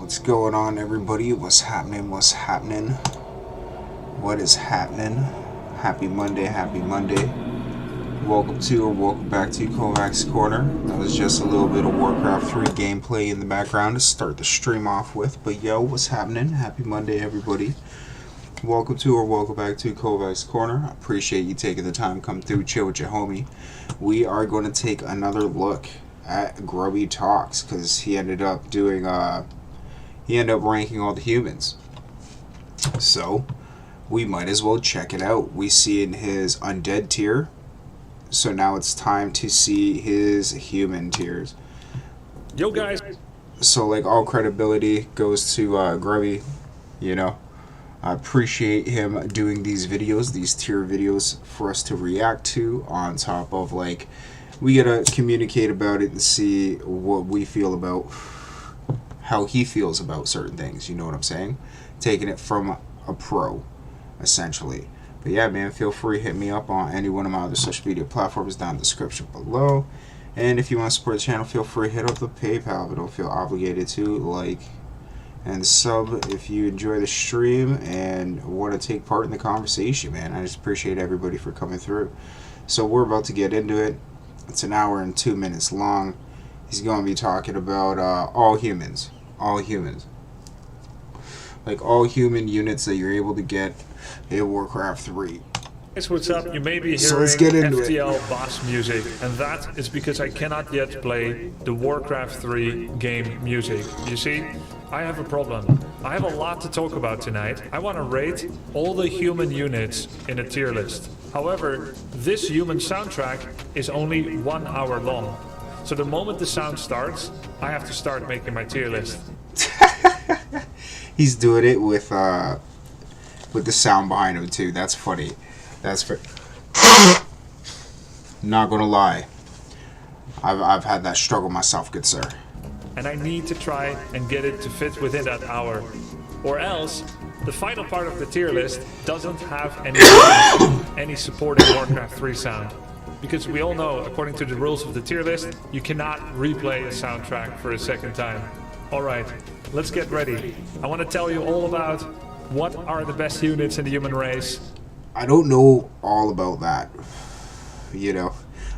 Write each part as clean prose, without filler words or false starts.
What's going on, everybody? What's happening? What's happening? What is happening? Happy Monday, happy Monday. Welcome to or welcome back to Kovacs Corner. That was just a little bit of Warcraft 3 gameplay in the background to start the stream off with. But yo, what's happening? Happy Monday, everybody. Welcome to or welcome back to Kovacs Corner. I appreciate you taking the time to come through, chill with your homie. We are going to take another look at Grubby Talks, because he ended up doing he ended up ranking all the humans, so we might as well check it out. We see in his undead tier, so now it's time to see his human tiers. Yo guys, so like all credibility goes to Grubby. You know, I appreciate him doing these videos, these tier videos for us to react to, on top of like we gotta communicate about it and see what we feel about how he feels about certain things. You know what I'm saying? Taking it from a pro, essentially. But yeah, man, feel free to hit me up on any one of my other social media platforms down in the description below. And if you want to support the channel, feel free to hit up the PayPal, but don't feel obligated to. Like and sub if you enjoy the stream and want to take part in the conversation, man. I just appreciate everybody for coming through. So we're about to get into it. It's an hour and 2 minutes long. He's going to be talking about all humans. All humans. Like all human units that you're able to get in Warcraft 3. guys, what's up? You may be hearing So let's get into FTL boss music, and that is because I cannot yet play the Warcraft 3 game music. You see, I have a problem. I have a lot to talk about tonight. I want to rate all the human units in a tier list. However, this human soundtrack is only 1 hour long. So the moment the sound starts, I have to start making my tier list. He's doing it with the sound behind him too. That's funny. That's not gonna lie. I've had that struggle myself, good sir. And I need to try and get it to fit within that hour. Or else, the final part of the tier list doesn't have any supporting Warcraft 3 sound. Because we all know, according to the rules of the tier list, you cannot replay a soundtrack for a second time. Alright, let's get ready. I want to tell you all about what are the best units in the human race. I don't know all about that. You know,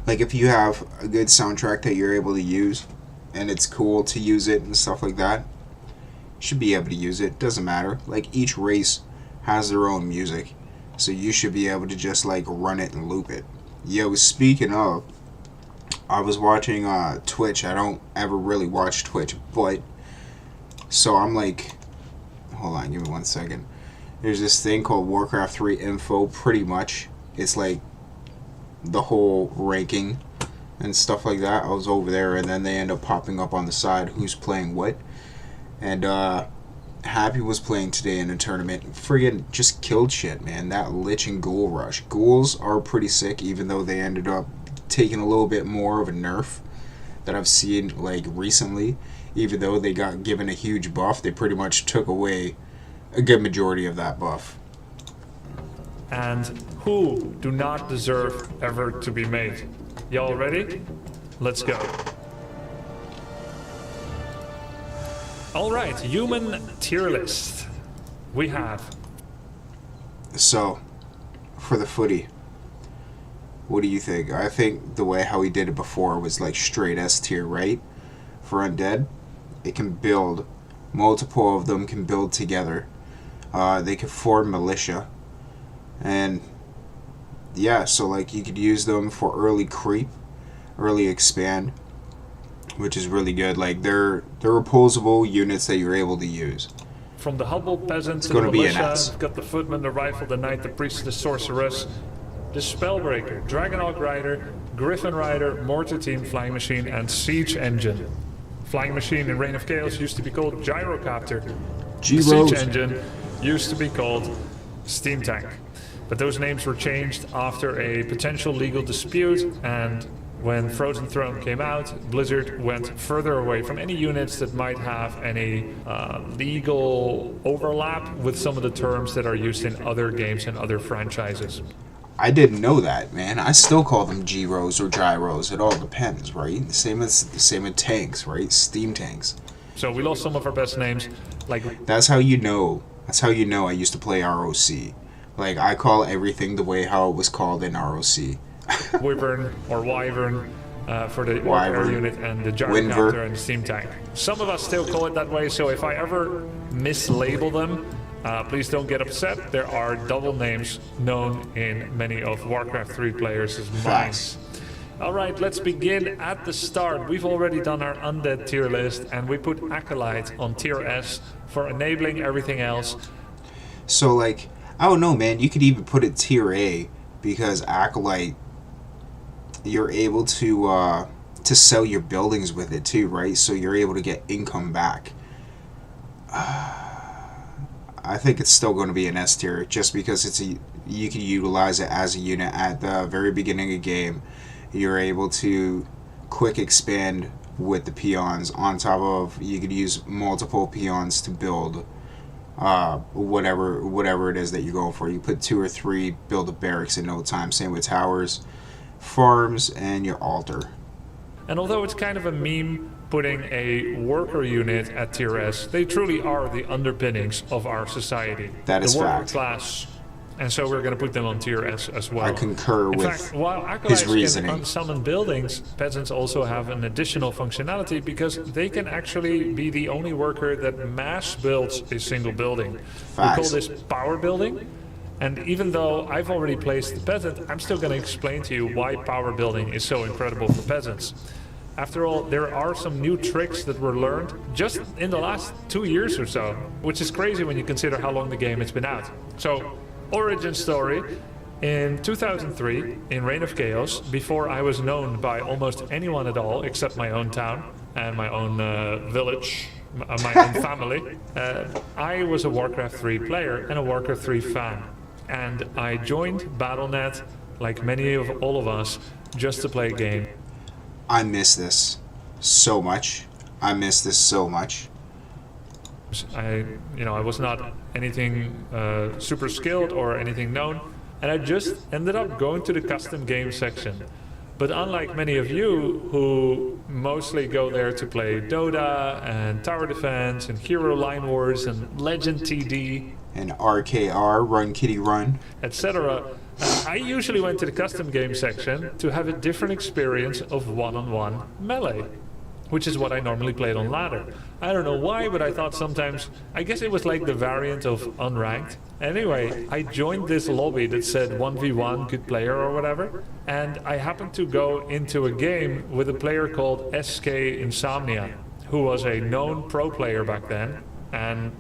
like if you have a good soundtrack that you're able to use, and it's cool to use it and stuff like that, you should be able to use it. Doesn't matter. Like each race has their own music, so you should be able to just like run it and loop it. Yo, speaking of, I was watching Twitch. I don't ever really watch Twitch, but so I'm like, hold on, give me 1 second. There's this thing called Warcraft 3 Info. Pretty much, it's like the whole ranking and stuff like that. I was over there, and then they end up popping up on the side who's playing what. And Happy was playing today in a tournament. Friggin' just killed shit, man. That Lich and Ghoul rush. Ghouls are pretty sick, even though they ended up taking a little bit more of a nerf that I've seen like recently. Even though they got given a huge buff, they pretty much took away a good majority of that buff. And who do not deserve ever to be made. Y'all ready? Let's go. Alright, human tier list. We have. So, for the footy, what do you think? I think the way how he did it before was like straight S tier, right? For undead, it can build. Multiple of them can build together. They can form militia. And yeah, so like you could use them for early creep, early expand, which is really good. Like they're opposable units that you're able to use. From the humble peasants to the militia, we've got the Footmen, the Rifle, the Knight, the Priest, the Sorceress, the Spellbreaker, Dragonhawk Rider, Griffin Rider, Mortar Team, Flying Machine, and Siege Engine. Flying Machine in Reign of Chaos used to be called Gyrocopter. G-Rose. Siege Engine used to be called Steam Tank. But those names were changed after a potential legal dispute, and when Frozen Throne came out, Blizzard went further away from any units that might have any legal overlap with some of the terms that are used in other games and other franchises. I didn't know that, man. I still call them gyros or gyros. It all depends, right? Same as tanks, right? Steam tanks. So we lost some of our best names. Like That's how you know. That's how you know I used to play ROC. Like, I call everything the way how it was called in ROC. Wyvern or Wyvern for the Orc Wyvern. air unit and the Winver. Dragonhawk and the Steam Tank. Some of us still call it that way, so if I ever mislabel them, please don't get upset. There are double names known in many of Warcraft 3 players' minds. Facts. Alright, let's begin at the start. We've already done our undead tier list, and we put Acolyte on tier S for enabling everything else. So, like, I don't know, man. You could even put it tier A, because Acolyte, you're able to sell your buildings with it too, right? So you're able to get income back. I think it's still going to be an S tier, just because you can utilize it as a unit at the very beginning of the game. You're able to quick expand with the peons. On top of, you could use multiple peons to build whatever it is that you're going for. You put 2 or 3, build a barracks in no time. Same with towers, farms, and your altar. And although it's kind of a meme putting a worker unit at tier S, they truly are the underpinnings of our society. That is the worker fact. class. And so we're going to put them on tier S as well. I concur In with fact, while his Acolytes can reasoning. unsummon buildings, Peasants also have an additional functionality because they can actually be the only worker that mass builds a single building. We call Facts. this power building. And even though I've already placed the Peasant, I'm still going to explain to you why power building is so incredible for Peasants. After all, there are some new tricks that were learned just in the last 2 years or so, which is crazy when you consider how long the game has been out. So, origin story. In 2003, in Reign of Chaos, before I was known by almost anyone at all except my own town and my own village, my own family, I was a Warcraft 3 player and a Warcraft 3 fan. And I joined Battle.net, like many of all of us, just to play a game. I miss this so much. I miss this so much. I was not anything super skilled or anything known, and I just ended up going to the custom game section. But unlike many of you who mostly go there to play Dota and Tower Defense and Hero Line Wars and Legend TD, And RKR, Run Kitty Run. etc., I usually went to the custom game section to have a different experience of one-on-one melee, which is what I normally played on ladder. I don't know why, but I thought sometimes, I guess it was like the variant of unranked. Anyway, I joined this lobby that said 1v1 good player or whatever, and I happened to go into a game with a player called SK Insomnia, who was a known pro player back then. And,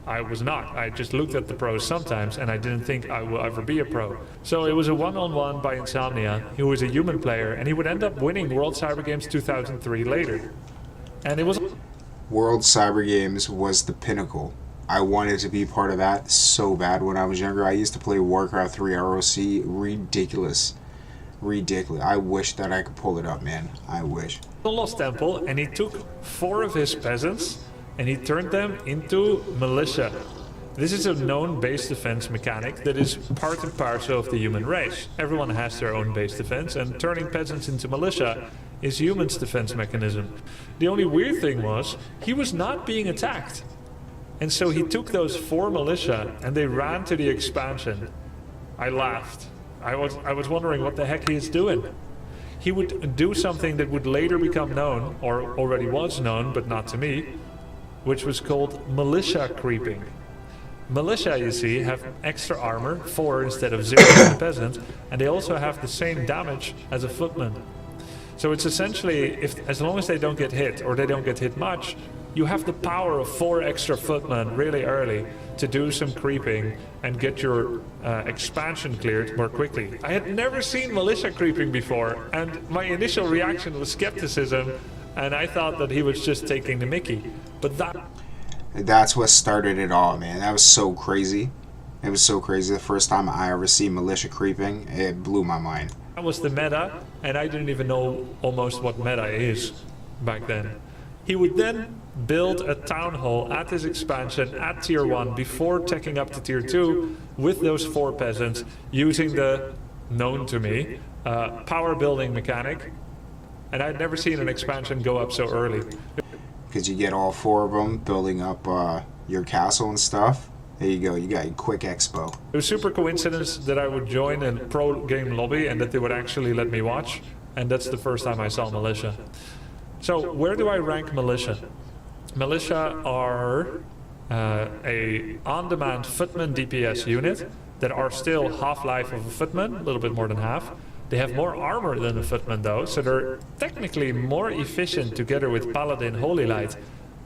I was not. I just looked at the pros sometimes and I didn't think I will ever be a pro. So it was a one-on-one by Insomnia. He was a human player and he would end up winning World Cyber Games 2003 later. And it was... World Cyber Games was the pinnacle. I wanted to be part of that so bad when I was younger. I used to play Warcraft 3 ROC. Ridiculous. I wish that I could pull it up, man. I wish. a Lost Temple and he took 4 of his peasants and he turned them into militia. This is a known base defense mechanic that is part and parcel of the human race. Everyone has their own base defense, and turning peasants into militia is humans' defense mechanism. The only weird thing was, he was not being attacked. And so he took those 4 militia and they ran to the expansion. I laughed. I was wondering what the heck he is doing. He would do something that would later become known, or already was known, but not to me, which was called militia creeping. Militia, you see, have extra armor, 4 instead of 0 for the peasant, and they also have the same damage as a footman. So it's essentially, as long as they don't get hit, or they don't get hit much, you have the power of 4 extra footmen really early to do some creeping and get your expansion cleared more quickly. I had never seen militia creeping before, and my initial reaction was skepticism, and I thought that he was just taking the mickey. But that's what started it all, man. That was so crazy. It was so crazy. The first time I ever see militia creeping, it blew my mind. That was the meta, and I didn't even know almost what meta is back then. He would then build a town hall at his expansion at tier 1 before taking up to tier 2 with those 4 peasants using the, known to me, power building mechanic. And I'd never seen an expansion go up so early. because you get all 4 of them building up your castle and stuff. There you go. You got your quick expo. It was super coincidence that I would join a pro game lobby and that they would actually let me watch. And that's the first time I saw militia. So where do I rank militia? Militia are a on-demand Footmen DPS unit that are still half-life of a Footman, a little bit more than half. They have more armor than a Footman though, so they're technically more efficient together with Paladin Holy Light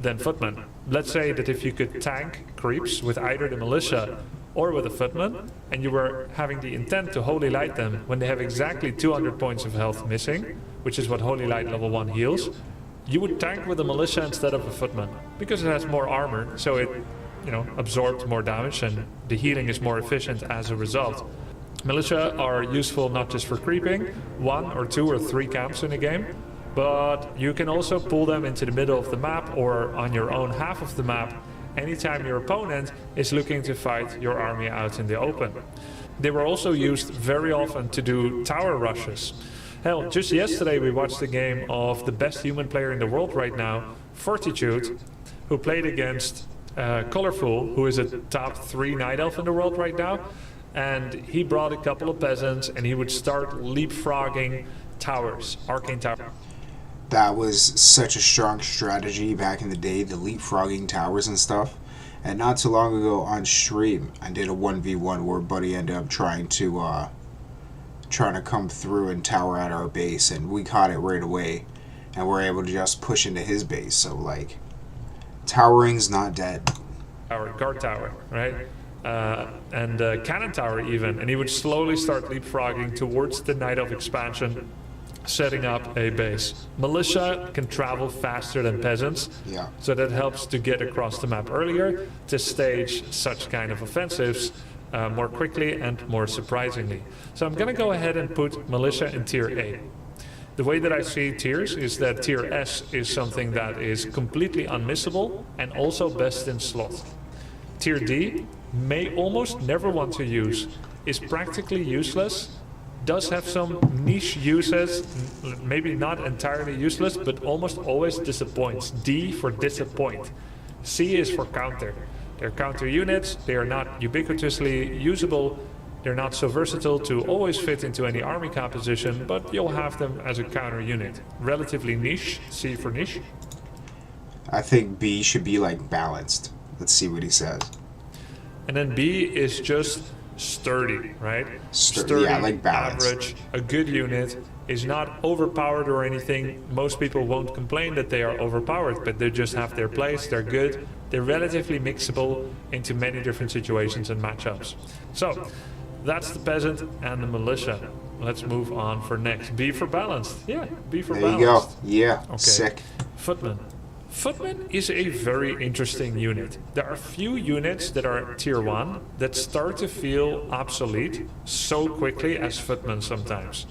than Footmen. Let's say that if you could tank creeps with either the militia or with a Footman, and you were having the intent to Holy Light them when they have exactly 200 points of health missing, which is what Holy Light level 1 heals, you would tank with a militia instead of a Footman, because it has more armor, so it, absorbs more damage, and the healing is more efficient as a result. Militia are useful not just for creeping 1 or 2 or 3 camps in a game, but you can also pull them into the middle of the map or on your own half of the map anytime your opponent is looking to fight your army out in the open. They were also used very often to do tower rushes. Hell, just yesterday we watched a game of the best human player in the world right now, Fortitude, who played against Colorful, who is a top 3 Night Elf in the world right now, and he brought a couple of peasants and he would start leapfrogging towers, arcane towers. That was such a strong strategy back in the day, the leapfrogging towers and stuff. And not too long ago on stream, I did a 1v1 where Buddy ended up trying to come through and tower at our base, and we caught it right away, and we're able to just push into his base. So like, towering's not dead. Our guard tower, right? And cannon tower even, and he would slowly start leapfrogging towards the Night Elf expansion, setting up a base. Militia can travel faster than peasants, so that helps to get across the map earlier to stage such kind of offensives more quickly and more surprisingly. So I'm gonna go ahead and put militia in tier A. The way that I see tiers is that tier S is something that is completely unmissable and also best in slot. Tier D may almost never want to use, is practically useless, does have some niche uses, maybe not entirely useless, but almost always disappoints. D for disappoint. C is for counter. They're counter units, they are not ubiquitously usable, they're not so versatile to always fit into any army composition, but you'll have them as a counter unit. Relatively niche, C for niche. I think B should be like balanced. Let's see what he says. And then B is just sturdy, right? Sturdy, yeah, like balanced. Average, a good unit, is not overpowered or anything. Most people won't complain that they are overpowered, but they just have their place, they're good, they're relatively mixable into many different situations and matchups. So, that's the peasant and the militia. Let's move on for next. B for balanced. Yeah, B for balanced. There you go. Yeah, okay. Sick. Footmen. Footmen is a very interesting unit. There are few units that are tier 1 that start to feel obsolete so quickly as Footmen sometimes.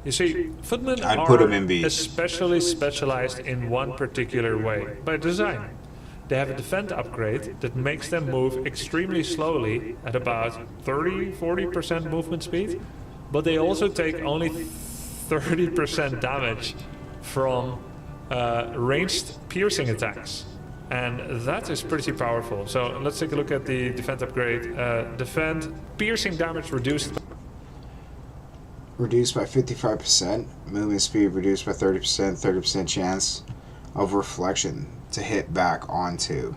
You see, Footmen are especially specialized in one particular way, by design. They have a defend upgrade that makes them move extremely slowly at about 30-40% movement speed, but they also take only 30% damage from ranged piercing attacks, and that is pretty powerful. So let's take a look at the defend upgrade. Defend piercing damage reduced by 55%, movement speed reduced by 30%, 30% chance of reflection to hit back onto,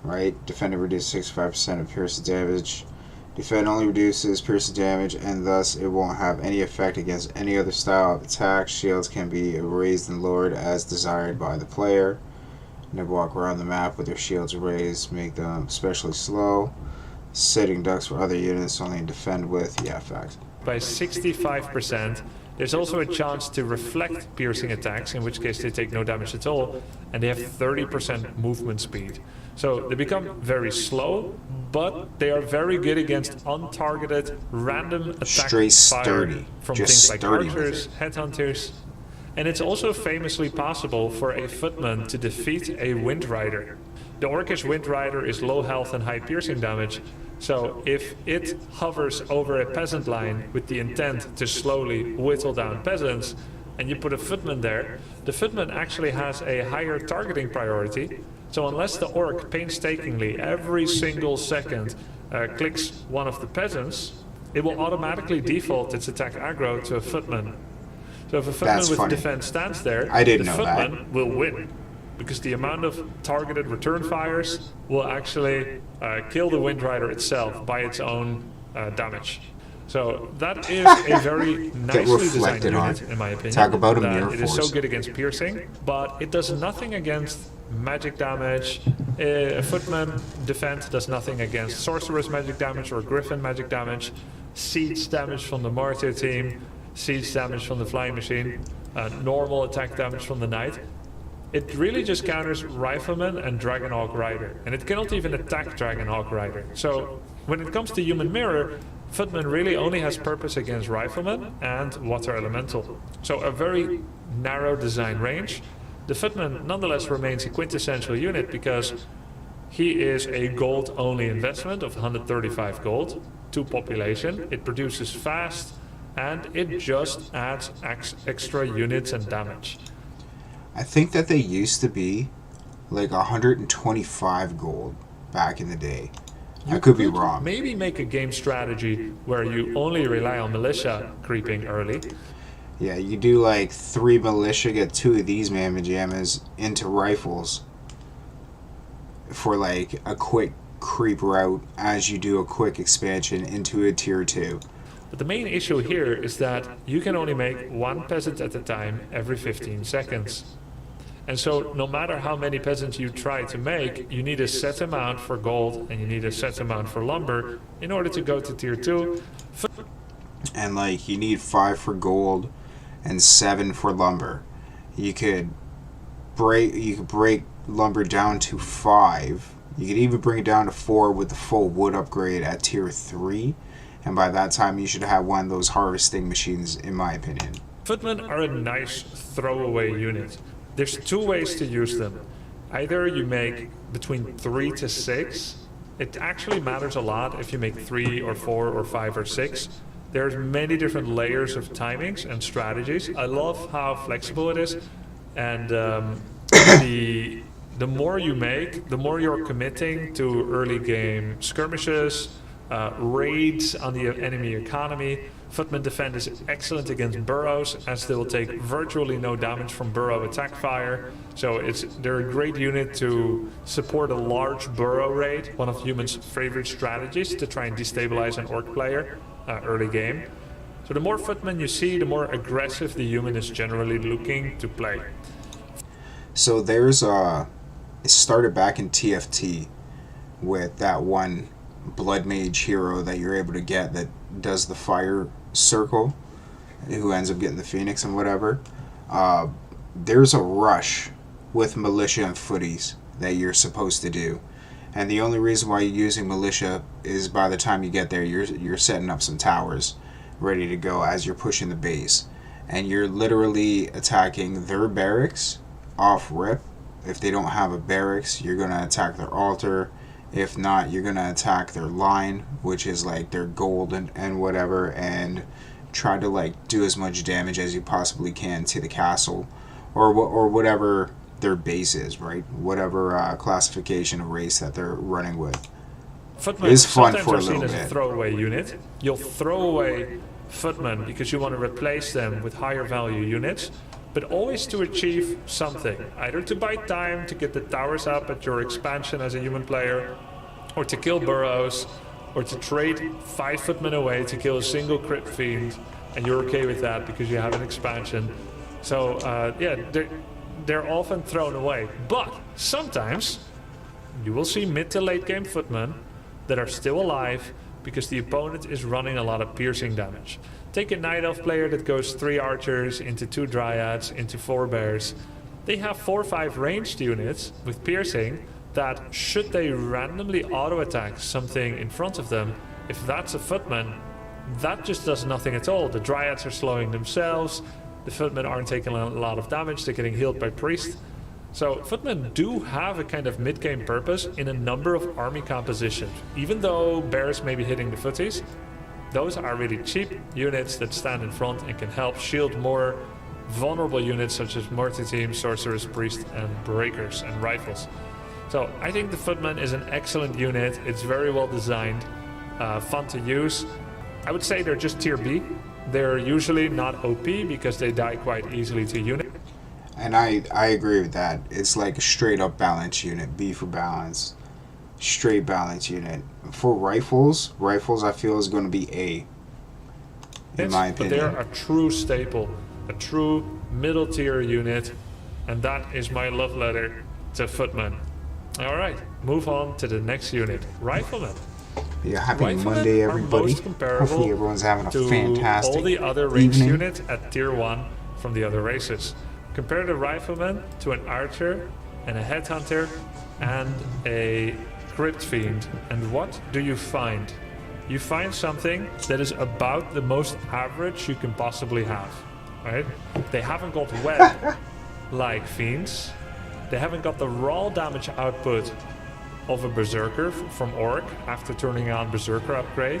right? Defender reduces 65% of piercing damage. Defend only reduces piercing damage, and thus it won't have any effect against any other style of attack. Shields can be raised and lowered as desired by the player. Never walk around the map with their shields raised, make them especially slow. Setting ducks for other units only defend with, yeah, fact. By 65%. There's also a chance to reflect piercing attacks, in which case they take no damage at all, and they have 30% movement speed. So they become very slow, but they are very good against untargeted, random attack fire from things like archers, headhunters. And it's also famously possible for a Footman to defeat a Wind Rider. The Orcish Wind Rider is low health and high piercing damage, so if it hovers over a peasant line with the intent to slowly whittle down peasants, and you put a Footman there, the Footman actually has a higher targeting priority. So unless the orc painstakingly every single second clicks one of the peasants, it will automatically default its attack aggro to a Footman. So if a Footman with defense stands there, the Footman will win, because the amount of targeted return fires will actually kill the Windrider itself by its own damage. So that is a very nicely designed unit, in my opinion. Talk about a mirror it is so good against piercing, but it does nothing against magic damage. A Footman defense does nothing against Sorceress magic damage or Griffin magic damage, siege damage from the Mortar team, siege damage from the flying machine, normal attack damage from the knight. It really just counters Riflemen and Dragonhawk Rider, and it cannot even attack Dragonhawk Rider. So when it comes to human mirror, Footman really only has purpose against Riflemen and Water Elemental. So a very narrow design range. The Footman nonetheless remains a quintessential unit because he is a gold-only investment of 135 gold to population. It produces fast, and it just adds extra units and damage. I think that they used to be like 125 gold back in the day. I could be wrong. Maybe make a game strategy where you only rely on militia creeping early. Yeah, you do like 3 militia, get 2 of these mamma jammas into rifles for like a quick creep route as you do a quick expansion into a tier 2. But the main issue here is that you can only make 1 peasant at a time every 15 seconds. And so no matter how many peasants you try to make, you need a set amount for gold and you need a set amount for lumber in order to go to tier 2. And like you need 5 for gold and 7 for lumber. You could break lumber down to 5. You could even bring it down to 4 with the full wood upgrade at tier 3. And by that time you should have one of those harvesting machines, in my opinion. Footmen are a nice throwaway unit. There's 2 ways to use them. Either you make between 3 to 6. It actually matters a lot if you make 3 or 4 or 5 or 6. There's many different layers of timings and strategies. I love how flexible it is, and the more you make, the more you're committing to early game skirmishes, raids on the enemy economy. Footman defend is excellent against burrows, as they will take virtually no damage from burrow attack fire. So they're a great unit to support a large burrow raid, one of humans' favorite strategies to try and destabilize an orc player early game. So the more Footmen you see, the more aggressive the human is generally looking to play. So there's it started back in TFT with that one Blood Mage hero that you're able to get that does the fire circle, who ends up getting the Phoenix and whatever. There's a rush with militia and footies that you're supposed to do, and the only reason why you're using militia is by the time you get there you're setting up some towers ready to go as you're pushing the base, and you're literally attacking their barracks off rip. If they don't have a barracks, you're going to attack their altar. If not, you're going to attack their line, which is like their gold and whatever, and try to like do as much damage as you possibly can to the castle or whatever their base is, right? Whatever classification of race that they're running with. Footmen is fun sometimes for a are seen little as bit. a throwaway unit. You'll throw away Footmen because you want to replace them with higher value units, but always to achieve something. Either to buy time to get the towers up at your expansion as a human player, or to kill burrows, or to trade 5 Footmen away to kill a single crit fiend, and you're okay with that because you have an expansion. So yeah, they're often thrown away. But sometimes you will see mid to late game Footmen that are still alive because the opponent is running a lot of piercing damage. Take a Night Elf player that goes 3 archers into 2 dryads into 4 bears. They have 4 or 5 ranged units with piercing that, should they randomly auto attack something in front of them, if that's a Footman, that just does nothing at all. The dryads are slowing themselves, the Footmen aren't taking a lot of damage, they're getting healed by priest. So Footmen do have a kind of mid-game purpose in a number of army compositions. Even though bears may be hitting the footies, those are really cheap units that stand in front and can help shield more vulnerable units such as Mortar Team, Sorceress, Priest, and Breakers, and Rifles. So I think the Footman is an excellent unit. It's very well designed, fun to use. I would say they're just tier B. They're usually not OP because they die quite easily to unit. And I agree with that. It's like a straight up balance unit. B for balance. Straight balance unit. For rifles I feel is going to be A. In my opinion. But they're a true staple. A true middle tier unit. And that is my love letter to Footmen. Alright, move on to the next unit. Riflemen. Yeah, happy Riflemen Monday, everybody. Most comparable Hopefully everyone's having a to fantastic all the other ranged evening. units at tier 1 from the other races. Compare the Rifleman to an Archer and a Headhunter and a Crypt Fiend. And what do you find? You find something that is about the most average you can possibly have, right? They haven't got web like Fiends. They haven't got the raw damage output of a Berserker from Orc after turning on Berserker upgrade.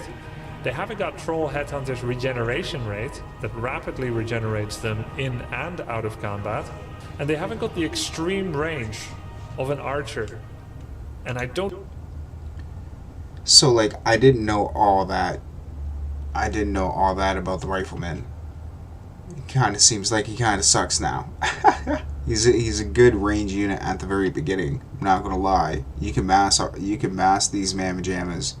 They haven't got Troll Headhunter's regeneration rate that rapidly regenerates them in and out of combat. And they haven't got the extreme range of an Archer. And I don't... So, like, I didn't know all that. I didn't know all that about the Rifleman. It kind of seems like he kind of sucks now. He's a good range unit at the very beginning. I'm not gonna lie. You can mass these mamma jammas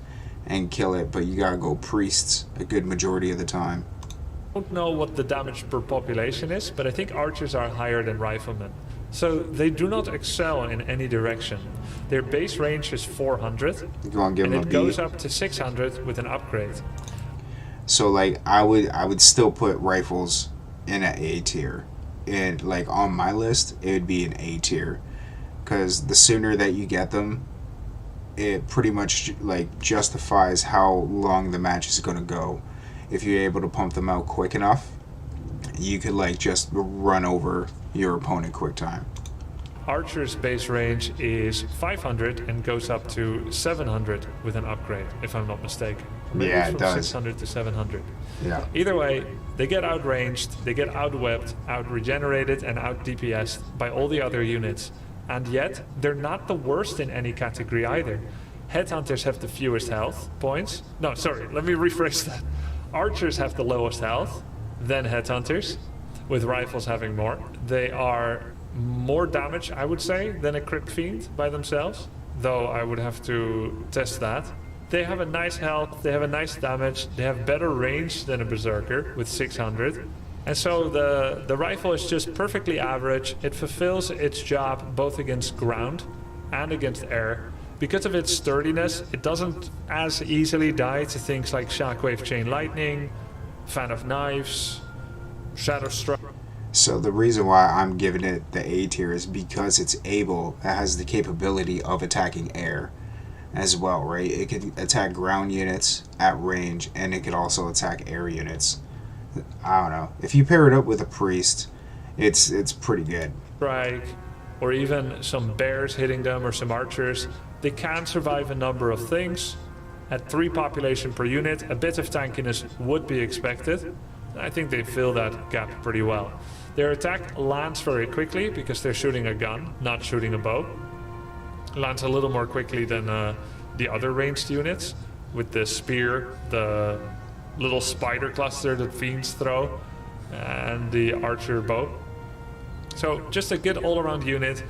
and kill it, but you gotta go priests a good majority of the time. I don't know what the damage per population is, but I think archers are higher than riflemen. So they do not excel in any direction. Their base range is 400, Go on, give and him a it B. goes up to 600 with an upgrade. So, like, I would still put rifles in an A tier. And, like, on my list, it would be an A tier. Because the sooner that you get them, it pretty much, like, justifies how long the match is going to go. If you're able to pump them out quick enough, you could, like, just run over your opponent quick time. Archer's base range is 500 and goes up to 700 with an upgrade, if I'm not mistaken. Maybe Yeah, it's it from does. 600 to 700. Yeah. Either way, they get outranged, they get outwebbed, out-regenerated, and out-DPS'd by all the other units. And yet, they're not the worst in any category either. Headhunters have the fewest health points. No, sorry, let me rephrase that. Archers have the lowest health, then Headhunters, with rifles having more. They are more damage, I would say, than a Crypt Fiend by themselves, though I would have to test that. They have a nice health, they have a nice damage, they have better range than a Berserker with 600. And so the rifle is just perfectly average. It fulfills its job both against ground and against air. Because of its sturdiness, it doesn't as easily die to things like Shockwave Chain Lightning, Fan of Knives, Shadow Strike. So the reason why I'm giving it the A tier is because it has the capability of attacking air as well, right? It can attack ground units at range, and it could also attack air units. I don't know. If you pair it up with a priest, it's pretty good. Strike, or even some bears hitting them, or some archers. They can survive a number of things. At 3 population per unit, a bit of tankiness would be expected. I think they fill that gap pretty well. Their attack lands very quickly because they're shooting a gun, not shooting a bow. Lands a little more quickly than the other ranged units, with the spear, the little spider cluster that fiends throw, and the archer bow. So just a good all-around unit.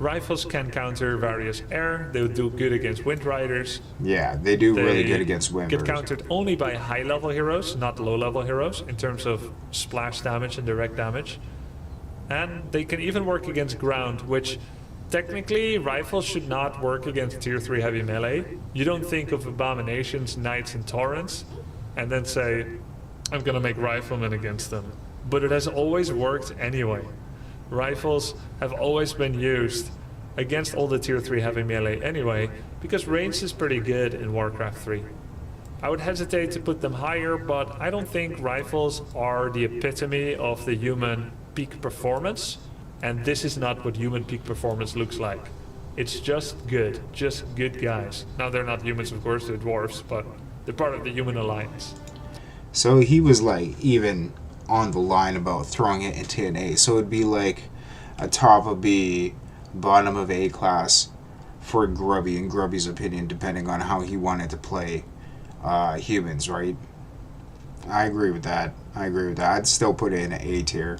Rifles can counter various air. They would do good against wind riders. Yeah, they do really They good against get Wimbers. countered only by high-level heroes, not low-level heroes, in terms of splash damage and direct damage. And they can even work against ground, which technically rifles should not work against tier 3 heavy melee. You don't think of abominations, knights, and torrents, and then say, I'm gonna make riflemen against them. But it has always worked anyway. Rifles have always been used against all the tier 3 heavy melee anyway, because range is pretty good in Warcraft 3. I would hesitate to put them higher, but I don't think rifles are the epitome of the human peak performance, and this is not what human peak performance looks like. It's just good guys. Now they're not humans, of course, they're dwarves, but they're part of the human alliance. So he was like even on the line about throwing it into an A. So it'd be like a top of B, bottom of A class for Grubby, in Grubby's opinion, depending on how he wanted to play humans, right? I agree with that. I'd still put it in an A tier.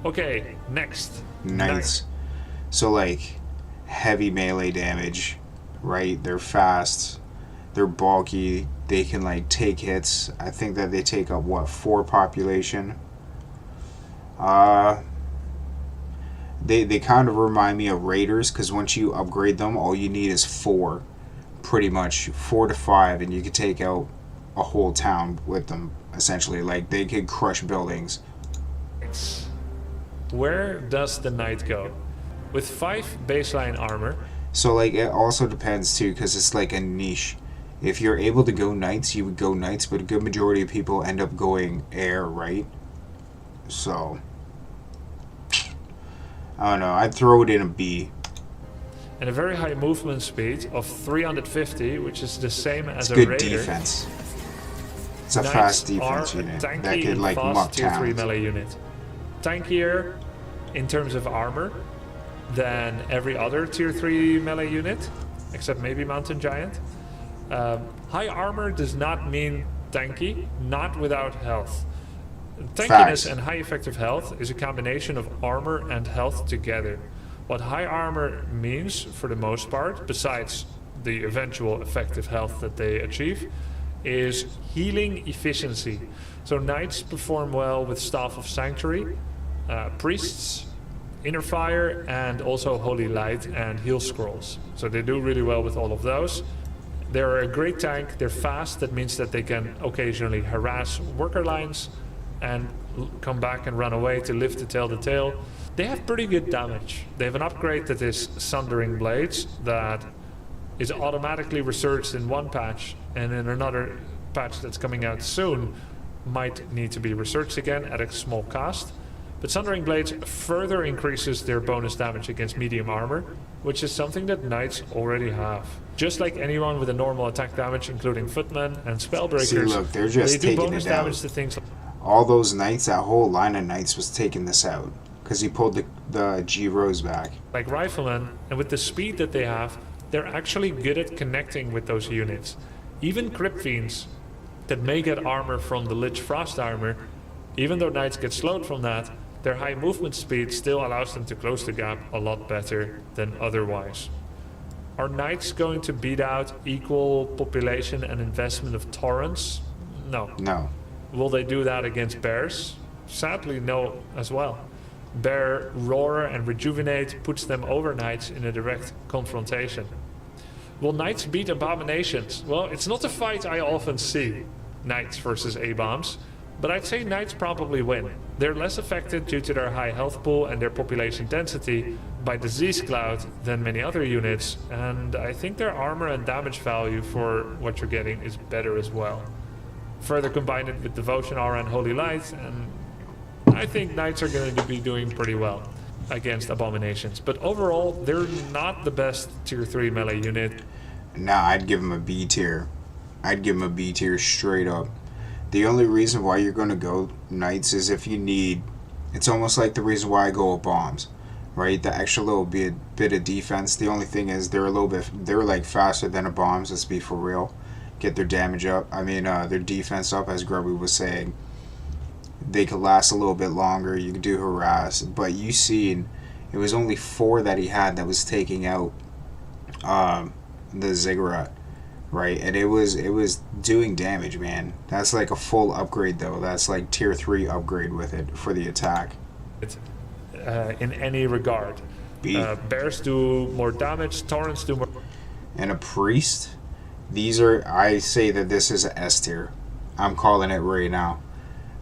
Okay, next. Knights. So, like, heavy melee damage, right? They're fast. They're bulky. They can, like, take hits. I think that they take up, what, 4 population? They kind of remind me of raiders, because once you upgrade them, all you need is 4. Pretty much 4 to 5, and you could take out a whole town with them, essentially. Like, they could crush buildings. Where does the knight go? With 5 baseline armor. So, like, it also depends, too, because it's like a niche. If you're able to go knights, you would go knights, but a good majority of people end up going air, right? So, I don't know. I'd throw it in a B. And a very high movement speed of 350, which is the same as a good raider. Defense. It's a Knights fast defense unit tanky that could, like, fast muck tier 3 towns. melee unit. Tankier in terms of armor than every other tier 3 melee unit, except maybe Mountain Giant. High armor does not mean tanky, not without health. Tankiness Facts. and high effective health is a combination of armor and health together. What high armor means, for the most part, besides the eventual effective health that they achieve, is healing efficiency. So knights perform well with Staff of Sanctuary, priests, Inner Fire, and also Holy Light and Heal Scrolls. So they do really well with all of those. They're a great tank, they're fast, that means that they can occasionally harass worker lines and come back and run away to lift the tail. They have pretty good damage. They have an upgrade that is Sundering Blades that is automatically researched in one patch, and in another patch that's coming out soon might need to be researched again at a small cost. But Sundering Blades further increases their bonus damage against medium armor, which is something that knights already have. Just like anyone with a normal attack damage, including Footmen and Spellbreakers, See, look, they're just they do taking bonus it out. damage to things like All those knights, that whole line of knights was taking this out. Because he pulled the G Rose back. Riflemen, and with the speed that they have, they're actually good at connecting with those units. Even Crypt Fiends that may get armor from the Lich Frost armor, even though knights get slowed from that, their high movement speed still allows them to close the gap a lot better than otherwise. Are knights going to beat out equal population and investment of torrents? No. No. Will they do that against bears? Sadly, no as well. Bear Roar and Rejuvenate puts them over knights in a direct confrontation. Will knights beat abominations? Well, it's not a fight I often see, knights versus A-bombs, but I'd say knights probably win. They're less affected due to their high health pool and their population density by disease cloud than many other units, and I think their armor and damage value for what you're getting is better as well. Further combine it with Devotion Aura and Holy Light, and I think knights are going to be doing pretty well against abominations. But overall, they're not the best tier 3 melee unit. Nah, I'd give him a B tier. I'd give him a B tier straight up. The only reason why you're going to go knights is if you need... It's almost like the reason why I go with bombs, right? The extra little bit of defense. The only thing is they're like faster than a bombs, let's be for real. Get their damage up. I mean, their defense up, as Grubby was saying. They could last a little bit longer. You could do harass. But you seen, it was only 4 that he had that was taking out the Ziggurat, right? And it was doing damage, man. That's like a full upgrade, though. That's like tier 3 upgrade with it for the attack. In any regard. B. Bears do more damage, torrents do more... And a priest, I say that this is a S tier. I'm calling it right now.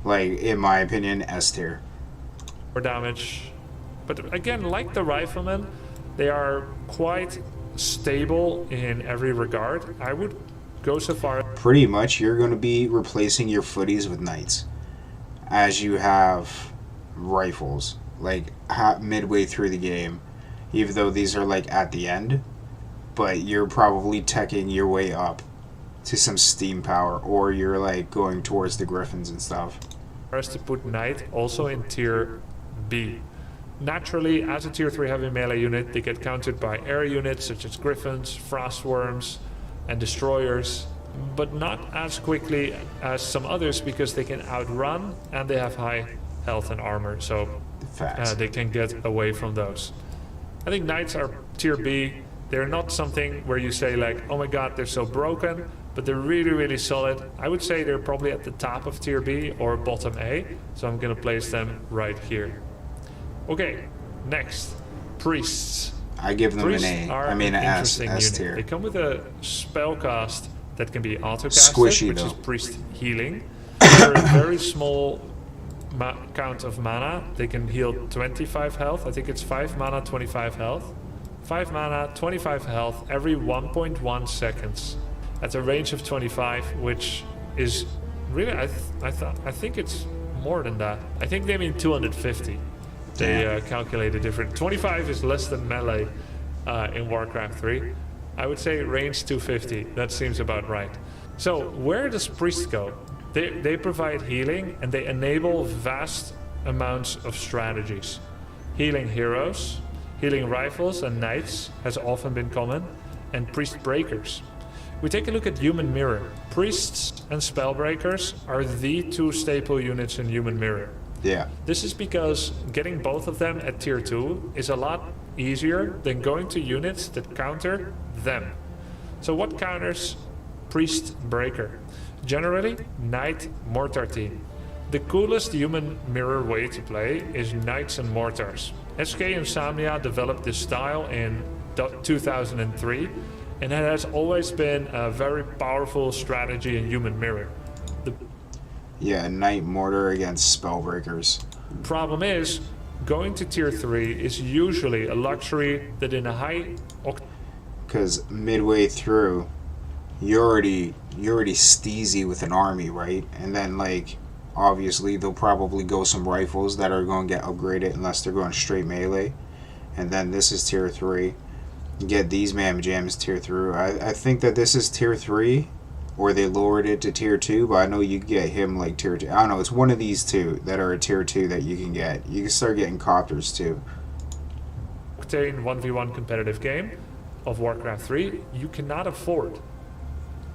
Like, in my opinion, S tier. More damage. But again, like the Riflemen, they are quite stable in every regard. I would go so far... Pretty much, you're going to be replacing your footies with knights. As you have rifles. Like, midway through the game. Even though these are, like, at the end. But you're probably teching your way up to some steam power, or you're like going towards the Griffins and stuff. us to put Knight also in tier B. Naturally, as a tier 3 heavy melee unit, they get countered by air units such as Griffins, Frostworms, and Destroyers, but not as quickly as some others because they can outrun and they have high health and armor, so they can get away from those. I think Knights are tier B. They're not something where you say like, oh my god, they're so broken, but they're really, really solid. I would say they're probably at the top of tier B or bottom A, so I'm gonna place them right here. Okay, next, Priests. I give them Priests an A. are I mean an S unit. tier. They come with a spellcast that can be auto-casted, Squishy, which though. is Priest Healing. For a very small count of mana, they can heal 25 health. I think it's 5 mana, 25 health. 5 mana, 25 health every 1.1 seconds. At a range of 25, which is really, I think it's more than that. I think they mean 250. They calculate it different. 25 is less than melee in Warcraft 3. I would say range 250. That seems about right. So where does Priest go? They provide healing and they enable vast amounts of strategies. Healing heroes, healing rifles and knights has often been common, and priest breakers. We take a look at Human Mirror. Priests and Spellbreakers are the two staple units in Human Mirror. Yeah. This is because getting both of them at tier 2 is a lot easier than going to units that counter them. So what counters Priest Breaker? Generally, Knight Mortar team. The coolest Human Mirror way to play is Knights and Mortars. SK Insomnia developed this style in 2003, and it has always been a very powerful strategy in Human Mirror. Yeah, Knight Mortar against Spellbreakers. Problem is, going to tier 3 is usually a luxury that in a high... Because midway through, you're already steezy with an army, right? And then, like, obviously they'll probably go some rifles that are going to get upgraded unless they're going straight melee. And then this is tier 3. You get these Mamma Jams tier 3. I think that this is tier 3. Or they lowered it to tier 2, but I know you can get him like tier 2. I don't know, it's one of these two that are a tier 2 that you can get. You can start getting copters too. Octane 1v1 competitive game of Warcraft 3, you cannot afford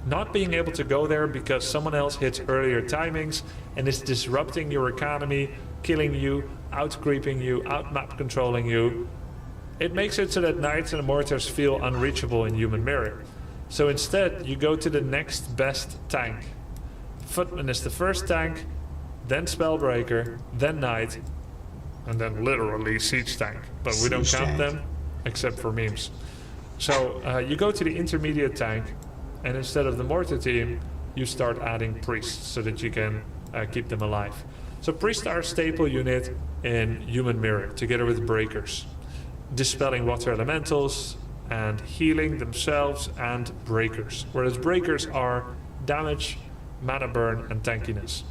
not being able to go there because someone else hits earlier timings and is disrupting your economy, killing you, out-creeping you, out-map controlling you. It makes it so that Knights and Mortars feel unreachable in Human Mirror. So instead, you go to the next best tank. Footmen is the first tank, then Spellbreaker, then Knight, and then literally Siege tank. But we don't count them, except for memes. So you go to the intermediate tank, and instead of the Mortar team, you start adding Priests so that you can keep them alive. So Priests are a staple unit in Human Mirror, together with Breakers. Dispelling water elementals, and healing themselves and breakers, whereas breakers are damage, mana burn, and tankiness.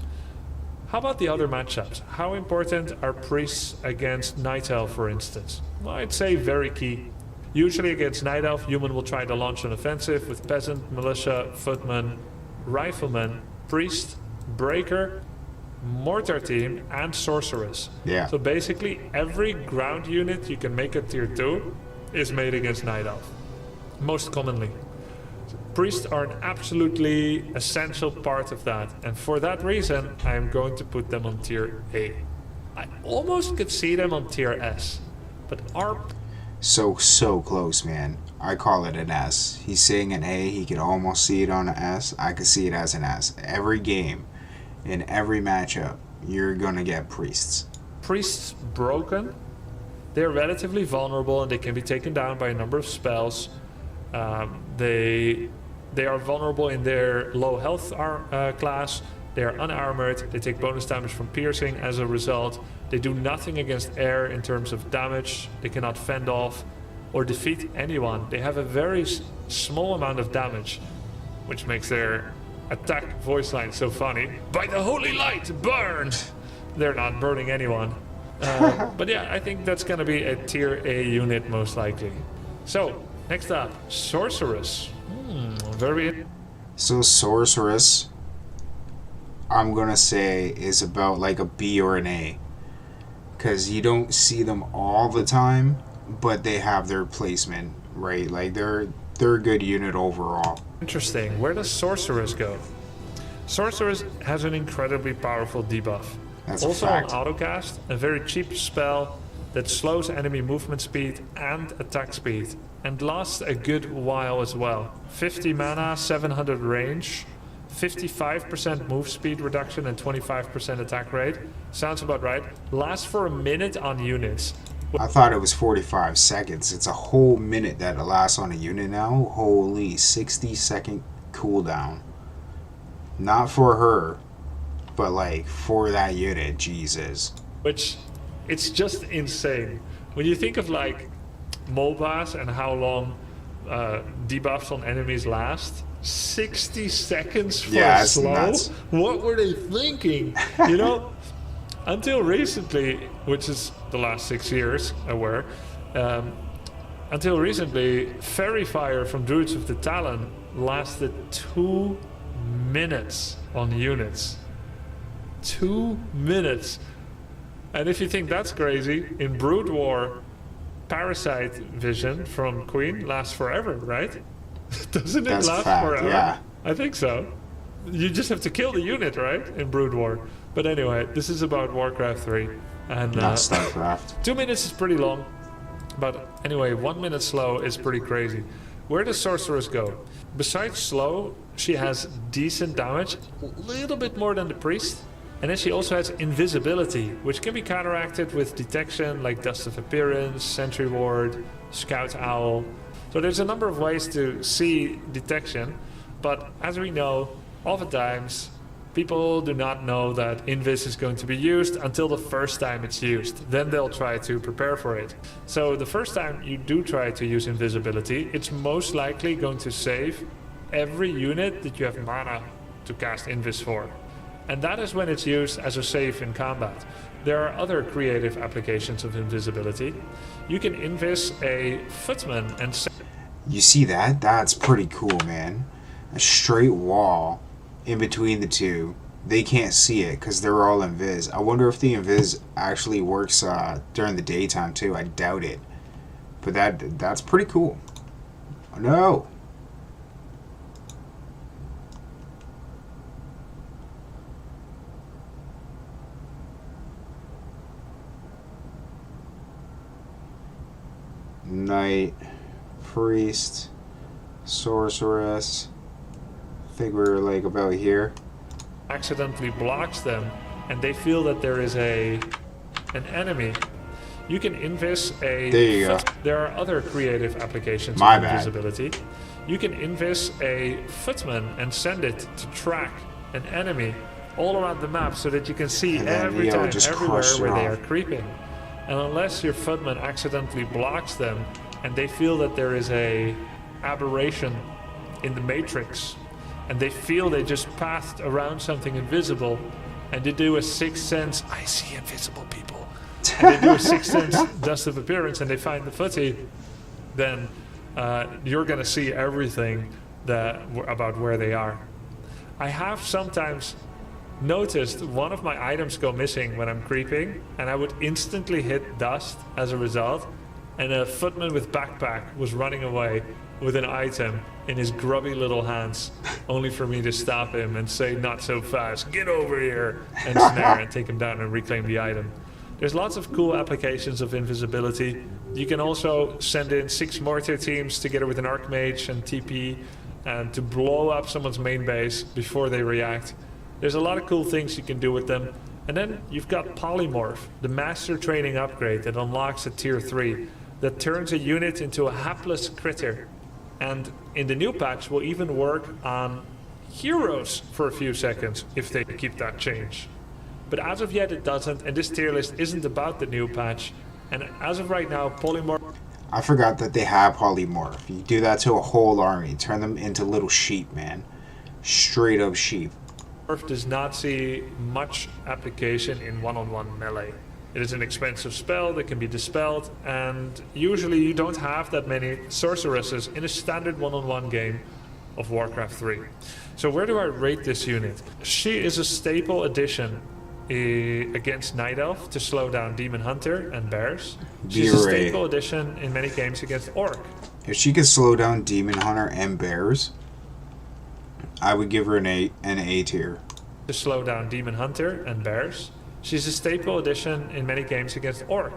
How about the other matchups? How important are priests against Night Elf, for instance? Well, I'd say very key. Usually against Night Elf, human will try to launch an offensive with Peasant, Militia, Footmen, Riflemen, Priest, Breaker, Mortar team, and Sorceress. Yeah. So basically every ground unit you can make a tier 2 is made against Night Elf, most commonly. Priests are an absolutely essential part of that, and for that reason, I am going to put them on tier A. I almost could see them on tier S, but are... So close, man. I call it an S. He's saying an A, he could almost see it on an S. I could see it as an S. Every game, in every matchup, you're gonna get priests. Priests broken. They're relatively vulnerable and they can be taken down by a number of spells. They are vulnerable in their low health class. They are unarmored. They take bonus damage from piercing as a result. They do nothing against air in terms of damage. They cannot fend off or defeat anyone. They have a very small amount of damage, which makes their attack voice line so funny. By the holy light, burn! They're not burning anyone. But yeah, I think that's going to be a tier A unit most likely. So, next up, Sorceress. So Sorceress, I'm gonna say is about like a B or an A, because you don't see them all the time, but they have their placement right. Like they're a good unit overall. Interesting. Where does Sorceress go? Sorceress has an incredibly powerful debuff. That's a Also on fact. autocast, a very cheap spell that slows enemy movement speed and attack speed, and lasts a good while as well. 50 mana, 700 range, 55% move speed reduction and 25% attack rate. Sounds about right. Lasts for a minute on units. I thought it was 45 seconds. It's a whole minute that it lasts on a unit now. Holy 60-second cooldown. Not for her, but like for that unit. Jesus. Which, it's just insane. When you think of like MOBAs and how long debuffs on enemies last, 60 seconds for Yeah, a it's slow? nuts. What were they thinking? You know, until recently, which is the last 6 years, until recently, Fairy Fire from Druids of the Talon lasted 2 minutes on units. 2 minutes. And if you think that's crazy, in Brood War, Parasite Vision from Queen lasts forever, right? Doesn't it That's a last fact, forever? yeah. I think so. You just have to kill the unit, right? In Brood War. But anyway, this is about Warcraft 3. And Not StarCraft. 2 minutes is pretty long. But anyway, 1 minute slow is pretty crazy. Where does Sorceress go? Besides slow, she has decent damage, a little bit more than the Priest. And then she also has invisibility, which can be counteracted with detection like Dust of Appearance, Sentry Ward, Scout Owl. So there's a number of ways to see detection, but as we know, oftentimes people do not know that Invis is going to be used until the first time it's used. Then they'll try to prepare for it. So the first time you do try to use invisibility, it's most likely going to save every unit that you have mana to cast Invis for. And that is when it's used as a save in combat. There are other creative applications of invisibility. You can invis a Footman and You see that? That's pretty cool, man. A straight wall in between the two. They can't see it because they're all invis. I wonder if the invis actually works during the daytime too. I doubt it. But that's pretty cool. Oh, no. Knight, Priest, Sorceress. I think we're like about here. accidentally blocks them and they feel that there is an enemy. You can invis a... There you go. There are other creative applications My of bad. invisibility. You can invis a Footman and send it to track an enemy all around the map so that you can see And then, every yeah, time, just everywhere crush where it they off. are creeping. And unless your Footman accidentally blocks them and they feel that there is a aberration in the matrix and they feel they just passed around something invisible and they do a sixth sense, I see invisible people, and they do a sixth sense dust of appearance and they find the footy, then you're gonna see everything about where they are. I have sometimes noticed one of my items go missing when I'm creeping, and I would instantly hit dust as a result, and a Footman with backpack was running away with an item in his grubby little hands, only for me to stop him and say, not so fast, get over here, and snare and take him down and reclaim the item. There's lots of cool applications of invisibility. You can also send in 6 Mortar teams together with an Archmage and TP and to blow up someone's main base before they react. There's a lot of cool things you can do with them. And then you've got Polymorph, the master training upgrade that unlocks at tier 3, that turns a unit into a hapless critter. And in the new patch will even work on heroes for a few seconds if they keep that change. But as of yet it doesn't, and this tier list isn't about the new patch. And as of right now, Polymorph... I forgot that they have polymorph. You do that to a whole army. Turn them into little sheep, man. Straight up sheep. does not see much application in one-on-one melee. It is an expensive spell that can be dispelled, and usually you don't have that many sorceresses in a standard one-on-one game of Warcraft 3. So where do I rate this unit? She is a staple addition against Night Elf to slow down Demon Hunter and Bears. She's a staple addition in many games against Orc. If she could slow down Demon Hunter and Bears, I would give her an A tier. To slow down Demon Hunter and Bears. She's a staple addition in many games against Orc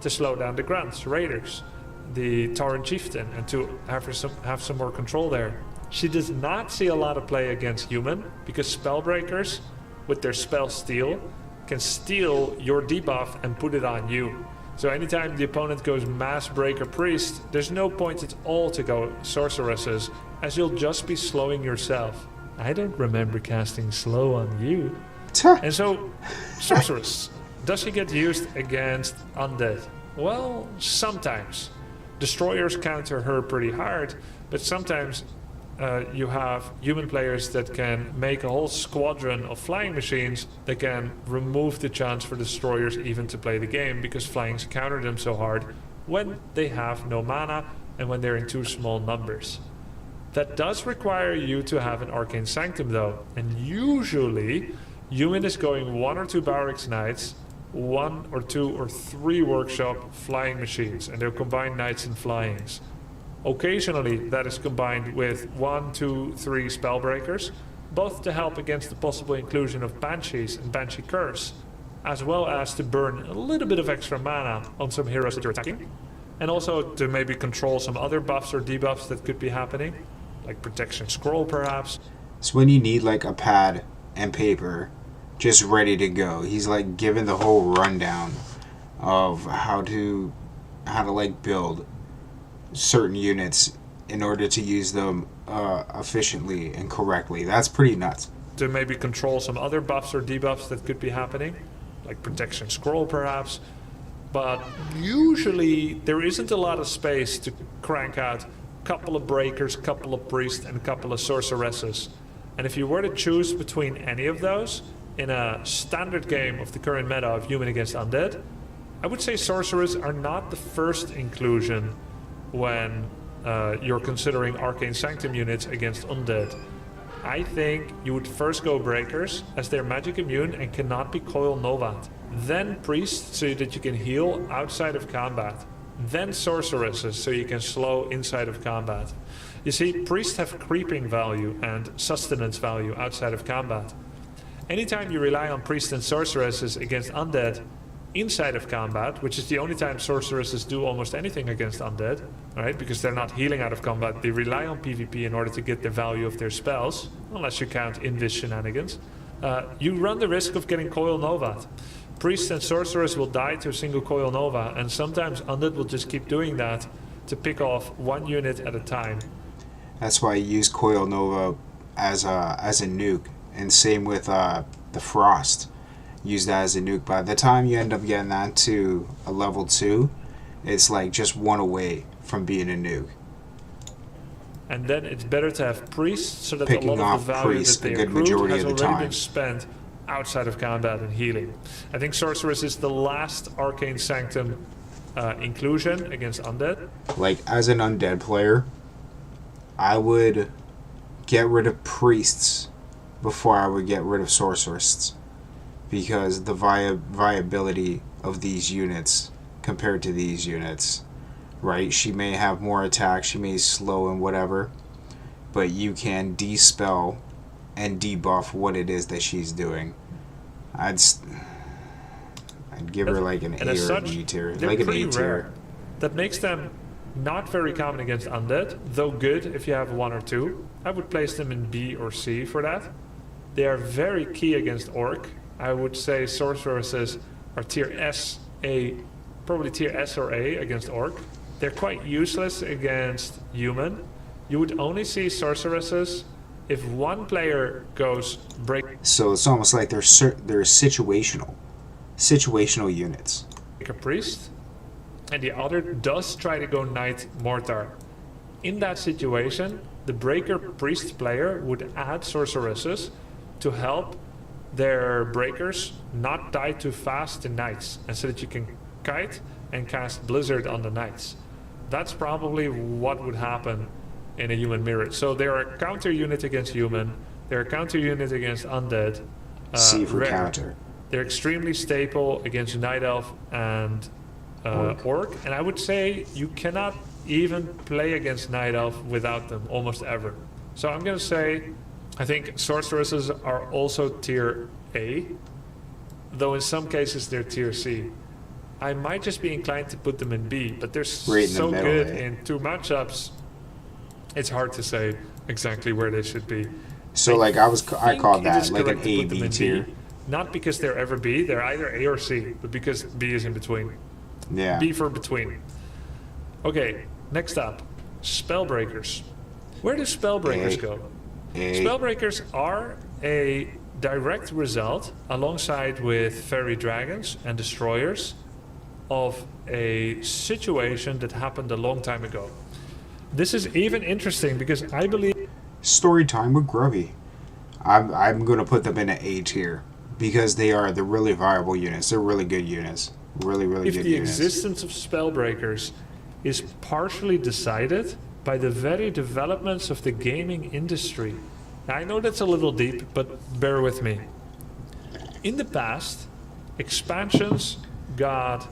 to slow down the Grunts, Raiders, the Tauren Chieftain, and to have some more control there. She does not see a lot of play against Human because Spellbreakers, with their spell Steal, can steal your debuff and put it on you. So anytime the opponent goes Mass Breaker Priest, there's no point at all to go Sorceresses, as you'll just be slowing yourself. I don't remember casting slow on you. And so, Sorceress, does she get used against Undead? Well, sometimes. Destroyers counter her pretty hard, but sometimes you have human players that can make a whole squadron of flying machines that can remove the chance for destroyers even to play the game, because flyings counter them so hard when they have no mana and when they're in too small numbers. That does require you to have an Arcane Sanctum though, and usually human is going 1 or 2 Barracks Knights, 1 or 2 or 3 Workshop flying machines, and they're combined Knights and Flyings. Occasionally that is combined with 1, 2, 3 Spellbreakers, both to help against the possible inclusion of Banshees and Banshee Curse, as well as to burn a little bit of extra mana on some heroes that you're attacking, and also to maybe control some other buffs or debuffs that could be happening, like Protection Scroll perhaps. So when you need like a pad and paper just ready to go, he's like giving the whole rundown of how to like build certain units in order to use them efficiently and correctly. That's pretty nuts. To maybe control some other buffs or debuffs that could be happening, like Protection Scroll perhaps. But usually there isn't a lot of space to crank out a couple of Breakers, a couple of Priests, and a couple of Sorceresses. And if you were to choose between any of those in a standard game of the current meta of Human against Undead, I would say Sorcerers are not the first inclusion when you're considering Arcane Sanctum units against Undead. I think you would first go Breakers, as they're magic immune and cannot be Coil Novad. Then Priests, so that you can heal outside of combat. Then Sorceresses, so you can slow inside of combat. You see, Priests have creeping value and sustenance value outside of combat. Anytime you rely on Priests and Sorceresses against Undead inside of combat, which is the only time Sorceresses do almost anything against Undead, right? Because they're not healing out of combat, they rely on PvP in order to get the value of their spells, unless you count Invis shenanigans. You run the risk of getting Coil Novad. Priests and Sorceress will die to a single Coil Nova, and sometimes Undead will just keep doing that to pick off one unit at a time. That's why I use Coil Nova as a nuke, and same with the Frost. Use that as a nuke. By the time you end up getting that to a level 2, it's like just one away from being a nuke. And then it's better to have Priests, so that Picking a lot of the value that they accrued has already been spent outside of combat and healing. I think Sorceress is the last Arcane Sanctum inclusion against Undead. Like, as an Undead player, I would get rid of Priests before I would get rid of Sorceresses, because the viability of these units compared to these units, right? She may have more attack, she may slow and whatever, but you can dispel and debuff what it is that she's doing. I'd give her like an A or a B tier, like an A tier. That makes them not very common against Undead, though good if you have 1 or 2. I would place them in B or C for that. They are very key against Orc. I would say Sorceresses are tier S, A, probably tier S or A against Orc. They're quite useless against Human. You would only see Sorceresses if one player goes break. So it's almost like they're situational units. A Priest, and the other does try to go Knight Mortar. In that situation, the Breaker Priest player would add Sorceresses to help their Breakers not die too fast to Knights, and so that you can kite and cast Blizzard on the Knights. That's probably what would happen in a Human mirror. So they're a counter unit against Human. They're a counter unit against undead. C for rare. counter. They're extremely staple against Night Elf and Orc. And I would say you cannot even play against Night Elf without them, almost ever. So I'm going to say, I think Sorceresses are also tier A, though in some cases they're tier C. I might just be inclined to put them in B, but they're so good in 2 matchups, it's hard to say exactly where they should be. So like I called that like an A, B tier. Not because they're ever B, they're either A or C, but because B is in between. Yeah. B for between. Okay, next up, Spellbreakers. Where do Spellbreakers go? Spellbreakers are a direct result, alongside with Fairy Dragons and Destroyers, of a situation that happened a long time ago. This is even interesting because I believe... Story time with Grubby. I'm going to put them in an A tier because they're really viable units. They're really good units. Really good units. If the existence of Spellbreakers is partially decided by the very developments of the gaming industry. Now, I know that's a little deep, but bear with me. In the past, expansions got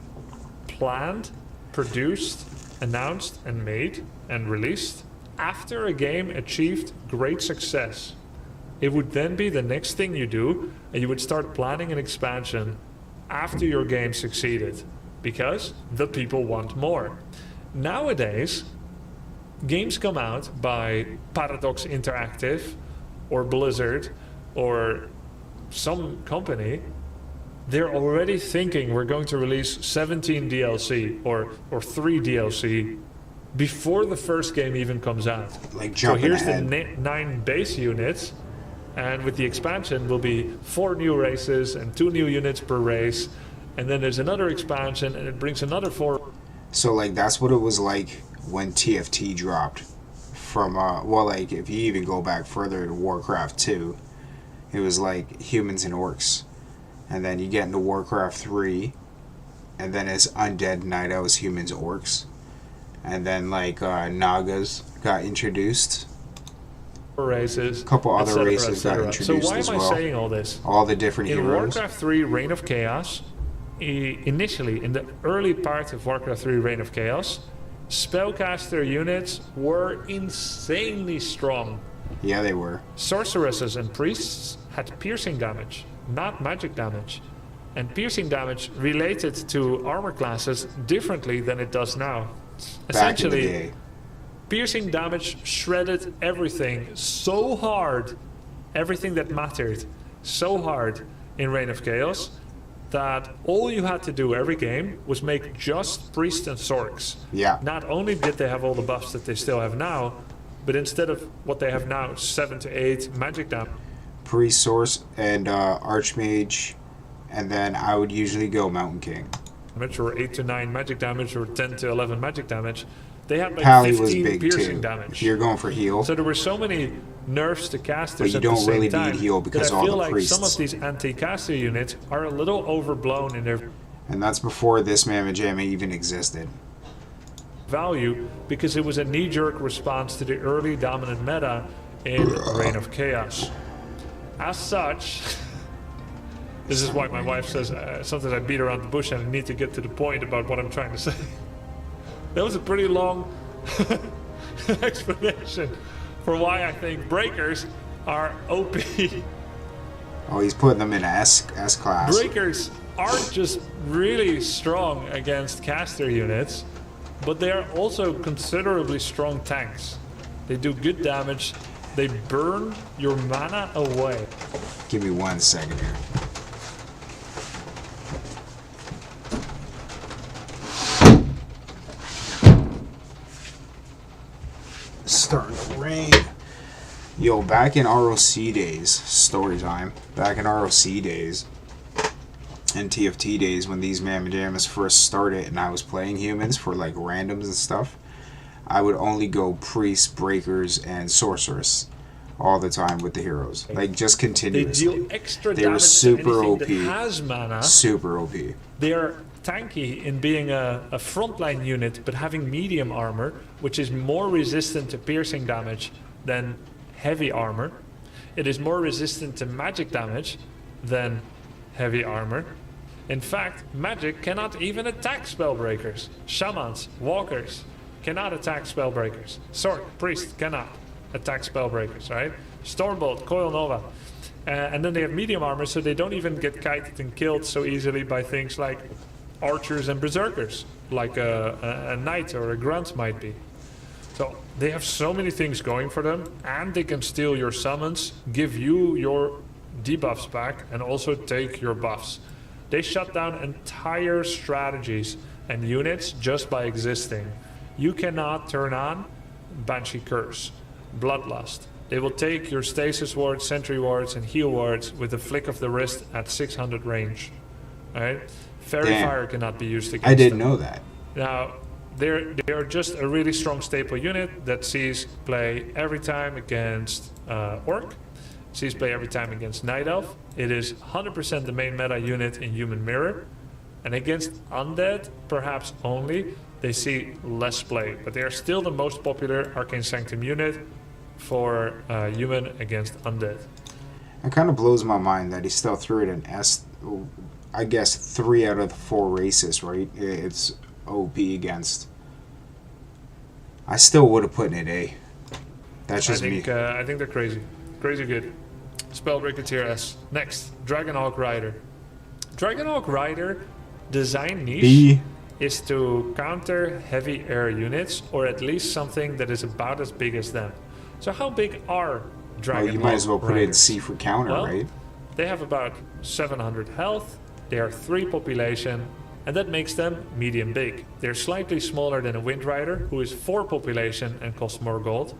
planned, produced, announced, and made, and released after a game achieved great success. It would then be the next thing you do, and you would start planning an expansion after your game succeeded, because the people want more. Nowadays, games come out by Paradox Interactive, or Blizzard, or some company. They're already thinking we're going to release 17 DLC or 3 DLC before the first game even comes out. Like so here's ahead. the 9 base units, and with the expansion will be 4 new races and 2 new units per race, and then there's another expansion and it brings another 4. So like that's what it was like when TFT dropped from well, like if you even go back further to Warcraft 2, it was like humans and orcs. And then you get into Warcraft 3, and then it's undead night owls, humans, orcs. And then like Nagas got introduced. Races, a couple other races got introduced. So why as am well. I saying all this? All the different in heroes. Warcraft 3 Reign of Chaos, initially in the early part of Warcraft 3 Reign of Chaos, spellcaster units were insanely strong. Yeah, they were. Sorceresses and priests had piercing damage, not magic damage. And piercing damage related to armor classes differently than it does now. Back in the Essentially, day. piercing damage shredded everything so hard, everything that mattered so hard in Reign of Chaos, that all you had to do every game was make just priests and sorcs. Yeah. Not only did they have all the buffs that they still have now, but instead of what they have now, 7 to 8 magic damage. Priest, Source, and Archmage, and then I would usually go Mountain King. Or 8 to 9 magic damage, or 10 to 11 magic damage. They had like Pally 15 was big piercing too. damage. If you're going for heal. So there were so many nerfs to casters But you at the don't same really time need heal because that I all feel the like priests. some of these anti-caster units are a little overblown in their And that's before this Mamma Jamma even existed. value, because it was a knee-jerk response to the early dominant meta in Reign of Chaos. As such, this is why my wife says sometimes I beat around the bush and I need to get to the point about what I'm trying to say. That was a pretty long explanation for why I think breakers are OP. Oh, he's putting them in S class. Breakers aren't just really strong against caster units, but they are also considerably strong tanks. They do good damage. They burn your mana away. Give me 1 second here. Starting to rain. Yo, back in ROC days, story time. Back in ROC days and TFT days when these Mamma Jammas first started and I was playing humans for like randoms and stuff, I would only go priests, breakers, and sorceress all the time with the heroes. Like just They continuously. deal extra They were damage super to anything OP. that has mana. Super OP. They are tanky in being a frontline unit, but having medium armor, which is more resistant to piercing damage than heavy armor. It is more resistant to magic damage than heavy armor. In fact, magic cannot even attack spellbreakers. Shamans, walkers cannot attack spellbreakers. Sword, priest cannot attack spellbreakers, right? Stormbolt, coil nova. And then they have medium armor, so they don't even get kited and killed so easily by things like archers and berserkers, like a knight or a grunt might be. So they have so many things going for them, and they can steal your summons, give you your debuffs back, and also take your buffs. They shut down entire strategies and units just by existing. You cannot turn on Banshee Curse, Bloodlust. They will take your stasis wards, sentry wards, and heal wards with a flick of the wrist at 600 range. Alright? Fairy Fire cannot be used against them. I didn't know that. Now, they're just a really strong staple unit that sees play every time against Orc, sees play every time against Night Elf. It is 100% the main meta unit in Human Mirror. And against Undead, perhaps only, they see less play. But they are still the most popular Arcane Sanctum unit for human against undead. It kind of blows my mind that he still threw it in S. I guess 3 out of the 4 races, right? It's OP against. I still would have put it in A. That's just me. I think they're crazy. Crazy good. Spellbreaker tier S. Next, Dragonhawk Rider. Dragonhawk Rider design niche B. is to counter heavy air units, or at least something that is about as big as them. So how big are Dragonhawk Well, you might as well put it in Riders? C for counter, Well, right? They have about 700 health, they are 3 population, and that makes them medium big. They're slightly smaller than a Wind Rider, who is 4 population and costs more gold,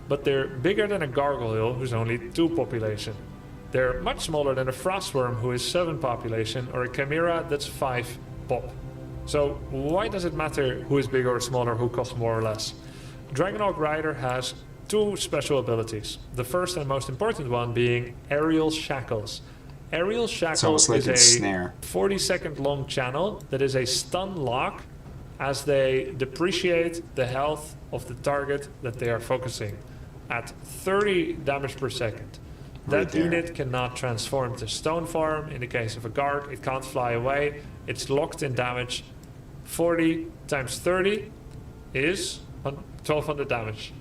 but they're bigger than a Gargoyle, who's only 2 population. They're much smaller than a Frostworm, who is 7 population, or a Chimera that's 5 pop. So why does it matter who is bigger or smaller, who costs more or less? Dragonhawk Rider has 2 special abilities. The first and most important one being Aerial Shackles. Aerial Shackles like is a a snare. 40-second long channel that is a stun lock as they depreciate the health of the target that they are focusing at 30 damage per second. Right That there. unit cannot transform to stone form. In the case of a Garg, it can't fly away. It's locked in damage. 40 times 30 is 1200 damage.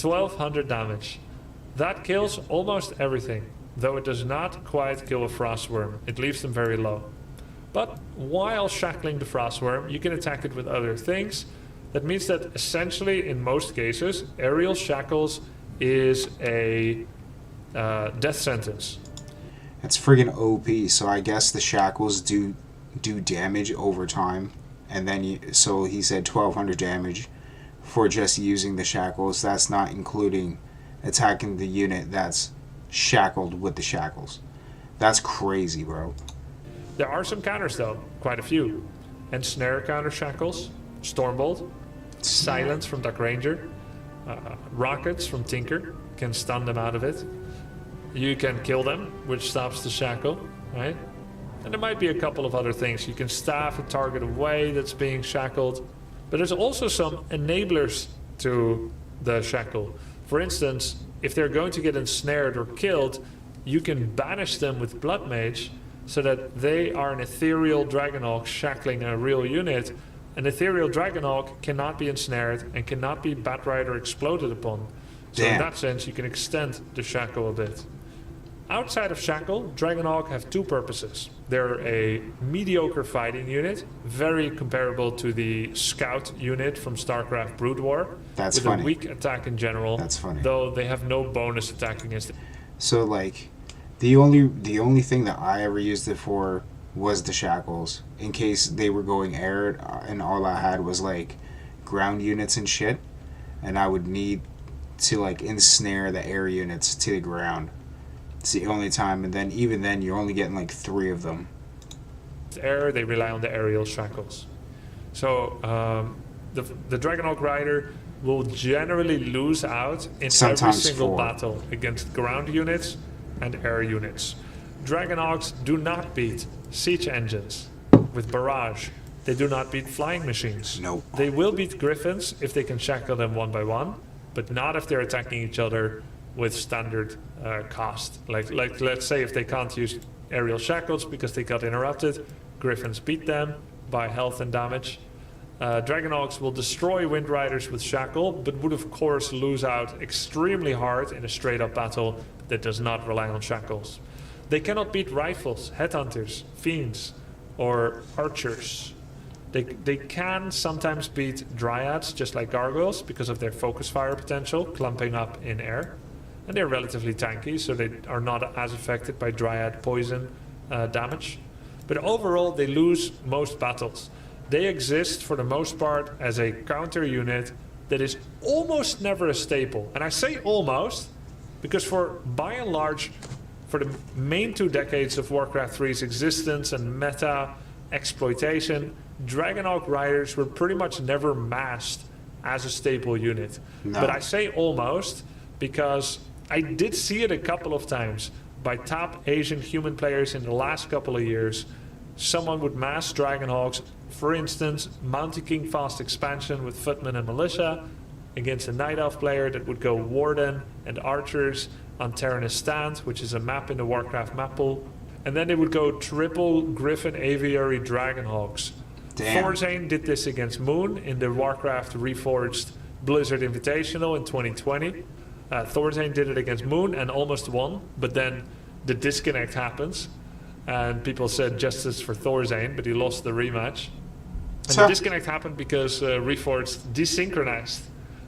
1200 damage. That kills almost everything, though it does not quite kill a Frostworm. It leaves them very low. But while shackling the Frostworm, you can attack it with other things. That means that essentially, in most cases, Aerial Shackles is a death sentence. That's friggin' OP. So I guess the shackles do damage over time, and then so he said 1200 damage for just using the shackles. That's not including attacking the unit that's shackled with the shackles. That's crazy, bro. There are some counters though, quite a few. Ensnare counter shackles, Stormbolt, Silence from Dark Ranger, Rockets from Tinker can stun them out of it. You can kill them, which stops the shackle, right? And there might be a couple of other things. You can staff a target away that's being shackled. But there's also some enablers to the shackle. For instance, if they're going to get ensnared or killed, you can banish them with Blood Mage so that they are an ethereal Dragonhawk shackling a real unit. An ethereal Dragonhawk cannot be ensnared and cannot be Batrider exploded upon. So in Damn. that sense, you can extend the shackle a bit. Outside of Shackle, Dragonhawk have 2 purposes. They're a mediocre fighting unit, very comparable to the Scout unit from StarCraft Brood War, That's with funny. a weak attack in general. That's funny. Though they have no bonus attack against it. So like, the only thing that I ever used it for was the shackles, in case they were going air, and all I had was like ground units and shit, and I would need to like ensnare the air units to the ground. It's the only time, and then even then you're only getting like 3 of them. Air, they rely on the aerial shackles. So the Dragonhawk Rider will generally lose out in Sometimes every single 4. battle against ground units and air units. Dragonhawks do not beat siege engines with barrage. They do not beat flying machines. Nope. They will beat griffins if they can shackle them one by one, but not if they're attacking each other with standard cost. Like let's say if they can't use aerial shackles because they got interrupted, Griffins beat them by health and damage. Dragonhawks will destroy Wind Riders with shackle, but would of course lose out extremely hard in a straight up battle that does not rely on shackles. They cannot beat rifles, headhunters, fiends, or archers. They can sometimes beat dryads, just like gargoyles, because of their focus fire potential, clumping up in air. And they're relatively tanky, so they are not as affected by dryad poison damage. But overall, they lose most battles. They exist, for the most part, as a counter unit that is almost never a staple. And I say almost, because by and large, for the main 2 decades of Warcraft 3's existence and meta exploitation, Dragonhawk Riders were pretty much never massed as a staple unit. No. But I say almost because I did see it a couple of times by top Asian human players in the last couple of years. Someone would mass Dragonhawks, for instance, Mountain King Fast Expansion with Footmen and Militia against a Night Elf player that would go Warden and Archers on Terranus Stand, which is a map in the Warcraft map pool. And then they would go triple Griffin Aviary Dragonhawks. Thorzane did this against Moon in the Warcraft Reforged Blizzard Invitational in 2020. Thorzane did it against Moon and almost won, but then the disconnect happens. And people said justice for Thorzane, but he lost the rematch. And the disconnect happened because Reforged desynchronized.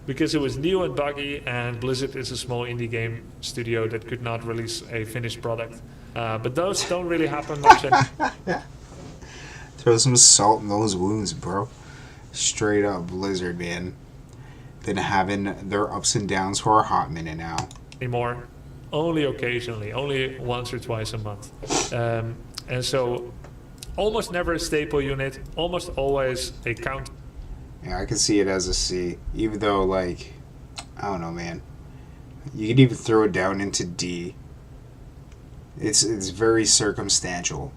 Because it was new and buggy, and Blizzard is a small indie game studio that could not release a finished product. But those don't really happen much anymore. Throw some salt in those wounds, bro. Straight up Blizzard, man. Been having their ups and downs for a hot minute now. Anymore. Only occasionally. Only once or twice a month. And so, almost never a staple unit. Almost always a counter. Yeah, I can see it as a C. Even though, like, I don't know, man. You could even throw it down into D. It's very circumstantial.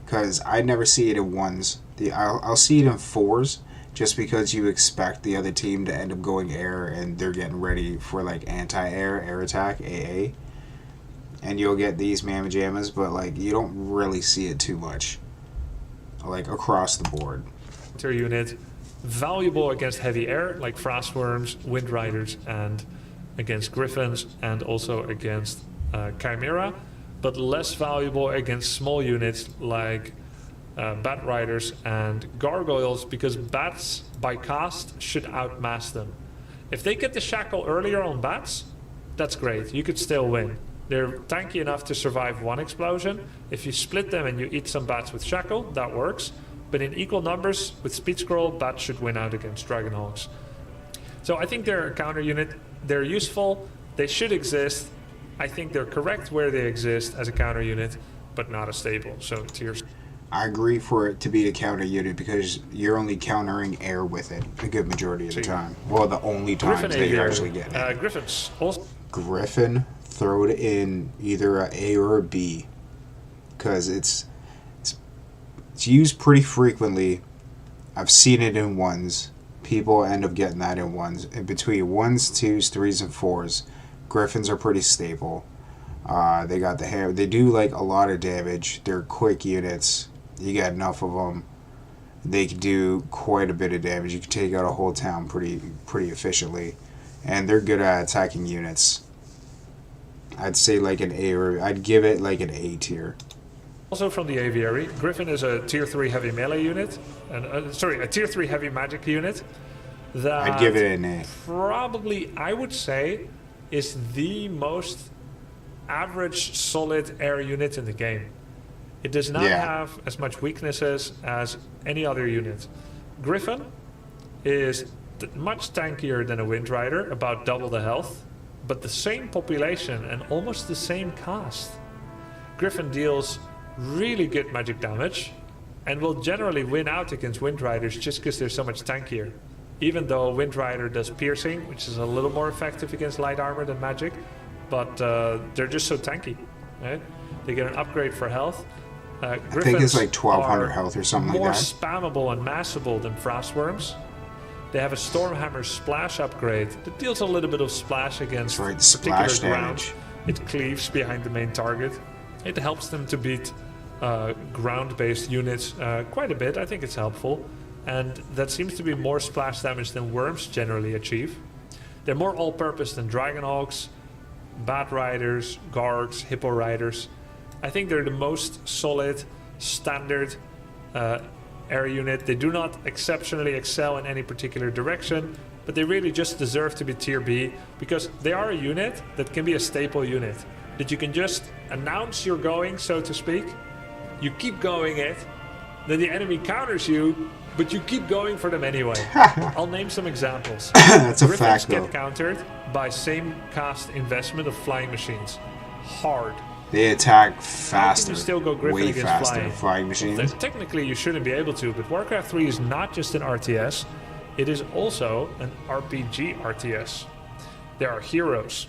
Because I never see it in 1s. I'll see it in 4s, just because you expect the other team to end up going air and they're getting ready for like anti-air, air attack, AA. And you'll get these mamma jammas, but like you don't really see it too much. Like across the board. Unit valuable against heavy air, like Frostworms, Wind Riders, and against Griffins, and also against Chimera. But less valuable against small units like Bat Riders and Gargoyles, because Bats, by cost, should outmass them. If they get the Shackle earlier on Bats, that's great. You could still win. They're tanky enough to survive 1 explosion. If you split them and you eat some Bats with Shackle, that works. But in equal numbers, with Speed Scroll, Bats should win out against Dragonhawks. So I think they're a counter unit. They're useful. They should exist. I think they're correct where they exist as a counter unit, but not a staple. So tiers. I agree for it to be a counter unit because you're only countering air with it a good majority of the time. Well, the only times that you're actually getting it. Griffins. Also. Griffin, throw it in either a A or a B because it's used pretty frequently. I've seen it in 1s. People end up getting that in 1s. In between 1s, 2s, 3s, and 4s. Griffins are pretty stable. They got the hair. They do like a lot of damage. They're quick units. You got enough of them. They can do quite a bit of damage. You can take out a whole town pretty efficiently, and they're good at attacking units. I'd say like an A, or I'd give it like an A tier. Also from the Aviary, Griffin is a tier 3 heavy melee unit, and a tier 3 heavy magic unit. That I'd give it an A. Probably, I would say, is the most average solid air unit in the game. It does not have as much weaknesses as any other unit. Griffin is much tankier than a Wind Rider, about double the health, but the same population and almost the same cost. Griffin deals really good magic damage and will generally win out against Wind Riders just because they're so much tankier. Even though Wind Rider does piercing, which is a little more effective against light armor than magic, but they're just so tanky, right? They get an upgrade for health. I think it's like 1200 health or something like that. More spammable and massable than Frostworms. They have a Stormhammer splash upgrade that deals a little bit of splash against Right, the particular splash ground. damage. It cleaves behind the main target. It helps them to beat ground-based units quite a bit. I think it's helpful. And that seems to be more splash damage than worms generally achieve. They're more all-purpose than Dragonhawks, Bat Riders, Guards, Hippo Riders. I think they're the most solid, standard air unit. They do not exceptionally excel in any particular direction, but they really just deserve to be tier B because they are a unit that can be a staple unit. That you can just announce you're going, so to speak. You keep going it, then the enemy counters you, but you keep going for them anyway. I'll name some examples. That's a Griffins fact, though. get countered by same cast investment of flying machines. Hard. They attack How faster, can you still go Griffin way against faster flying? than flying machines. Technically, you shouldn't be able to, but Warcraft 3 is not just an RTS, it is also an RPG RTS. There are heroes.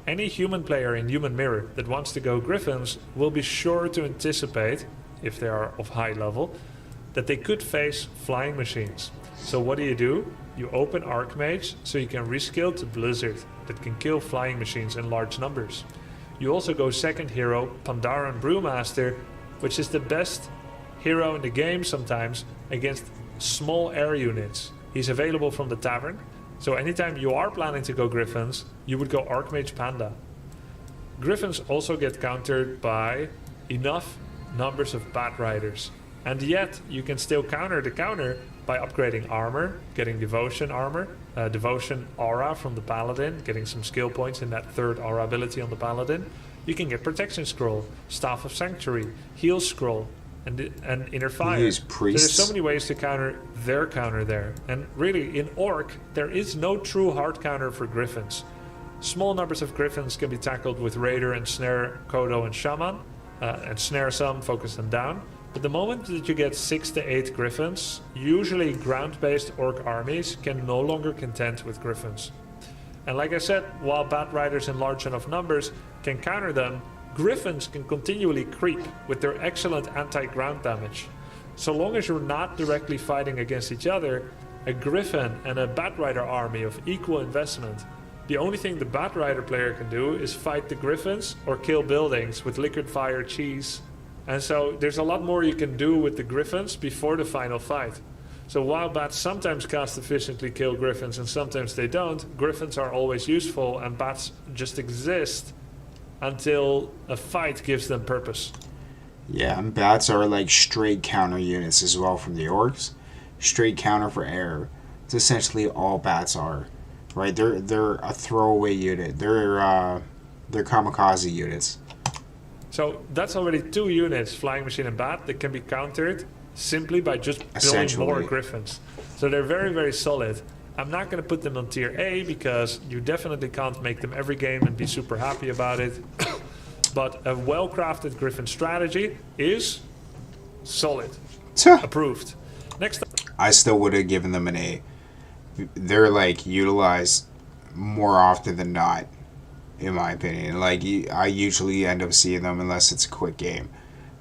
Any human player in Human Mirror that wants to go Griffins will be sure to anticipate, if they are of high level, that they could face flying machines. So what do? You open Archmage so you can reskill to Blizzard that can kill flying machines in large numbers. You also go second hero, Pandaren Brewmaster, which is the best hero in the game sometimes against small air units. He's available from the tavern, so anytime you are planning to go Griffins, you would go Archmage Panda. Griffins also get countered by enough numbers of Bat Riders, and yet you can still counter the counter by upgrading armor, getting Devotion armor, Devotion aura from the Paladin, getting some skill points in that third aura ability on the Paladin. You can get Protection Scroll, Staff of Sanctuary, Heal Scroll, and Inner Fire. use So priests. there's so many ways to counter their counter there. And really, in Orc, there is no true hard counter for Griffins. Small numbers of Griffins can be tackled with Raider and Snare, Kodo and Shaman, and Snare some, focus them down. But the moment that you get 6 to 8 Griffins, usually ground-based Orc armies can no longer contend with Griffins. And like I said, while Bat Riders in large enough numbers can counter them, Griffins can continually creep with their excellent anti-ground damage. So long as you're not directly fighting against each other, a Griffin and a Bat Rider army of equal investment. The only thing the Bat Rider player can do is fight the Griffins or kill buildings with liquid fire cheese. And so there's a lot more you can do with the Griffins before the final fight. So while Bats sometimes cost efficiently kill Griffins and sometimes they don't, Griffins are always useful and Bats just exist until a fight gives them purpose. Yeah, and bats are like straight counter units as well from the orcs. Straight counter for air. It's essentially all bats are, right? They're a throwaway unit. They're kamikaze units. So that's already 2 units, Flying Machine and Bat, that can be countered simply by just building Essentially. more Griffins. So they're very, very solid. I'm not going to put them on tier A because you definitely can't make them every game and be super happy about it. But a well-crafted Griffin strategy is solid. Approved. Next up. I still would have given them an A. They're like utilized more often than not, in my opinion. Like I usually end up seeing them unless it's a quick game,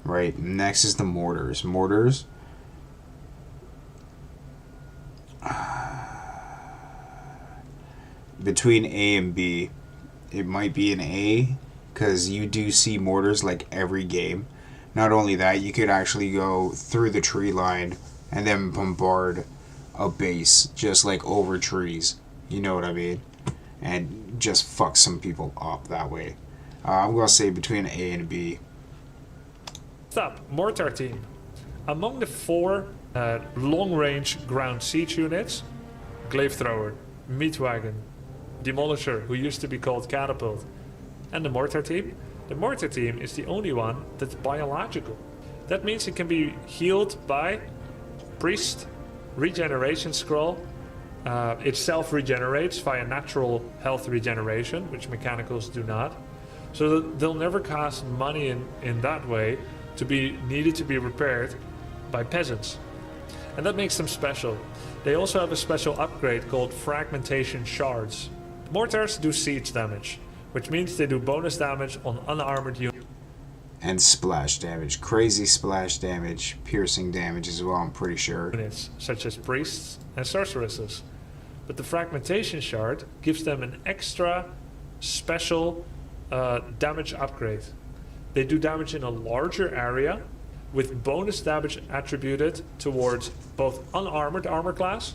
right? Next is the mortars. Mortars. Between A and B, it might be an A because you do see mortars like every game. Not only that, you could actually go through the tree line and then bombard a base just like over trees. You know what I mean? And just fuck some people up that way. I'm going to say between an A and a B. Stop. Mortar team. Among the 4 long-range ground siege units, Glaive Thrower, Meat Wagon, Demolisher, who used to be called Catapult, and the Mortar team. The Mortar team is the only one that's biological. That means it can be healed by Priest, Regeneration Scroll. It self-regenerates via natural health regeneration, which mechanicals do not. So they'll never cost money in that way to be needed to be repaired by Peasants. And that makes them special. They also have a special upgrade called Fragmentation Shards. Mortars do siege damage, which means they do bonus damage on unarmored units. And splash damage. Crazy splash damage. Piercing damage as well, I'm pretty sure. Units such as priests and sorceresses. but the fragmentation shard gives them an extra special damage upgrade. They do damage in a larger area with bonus damage attributed towards both unarmored armor class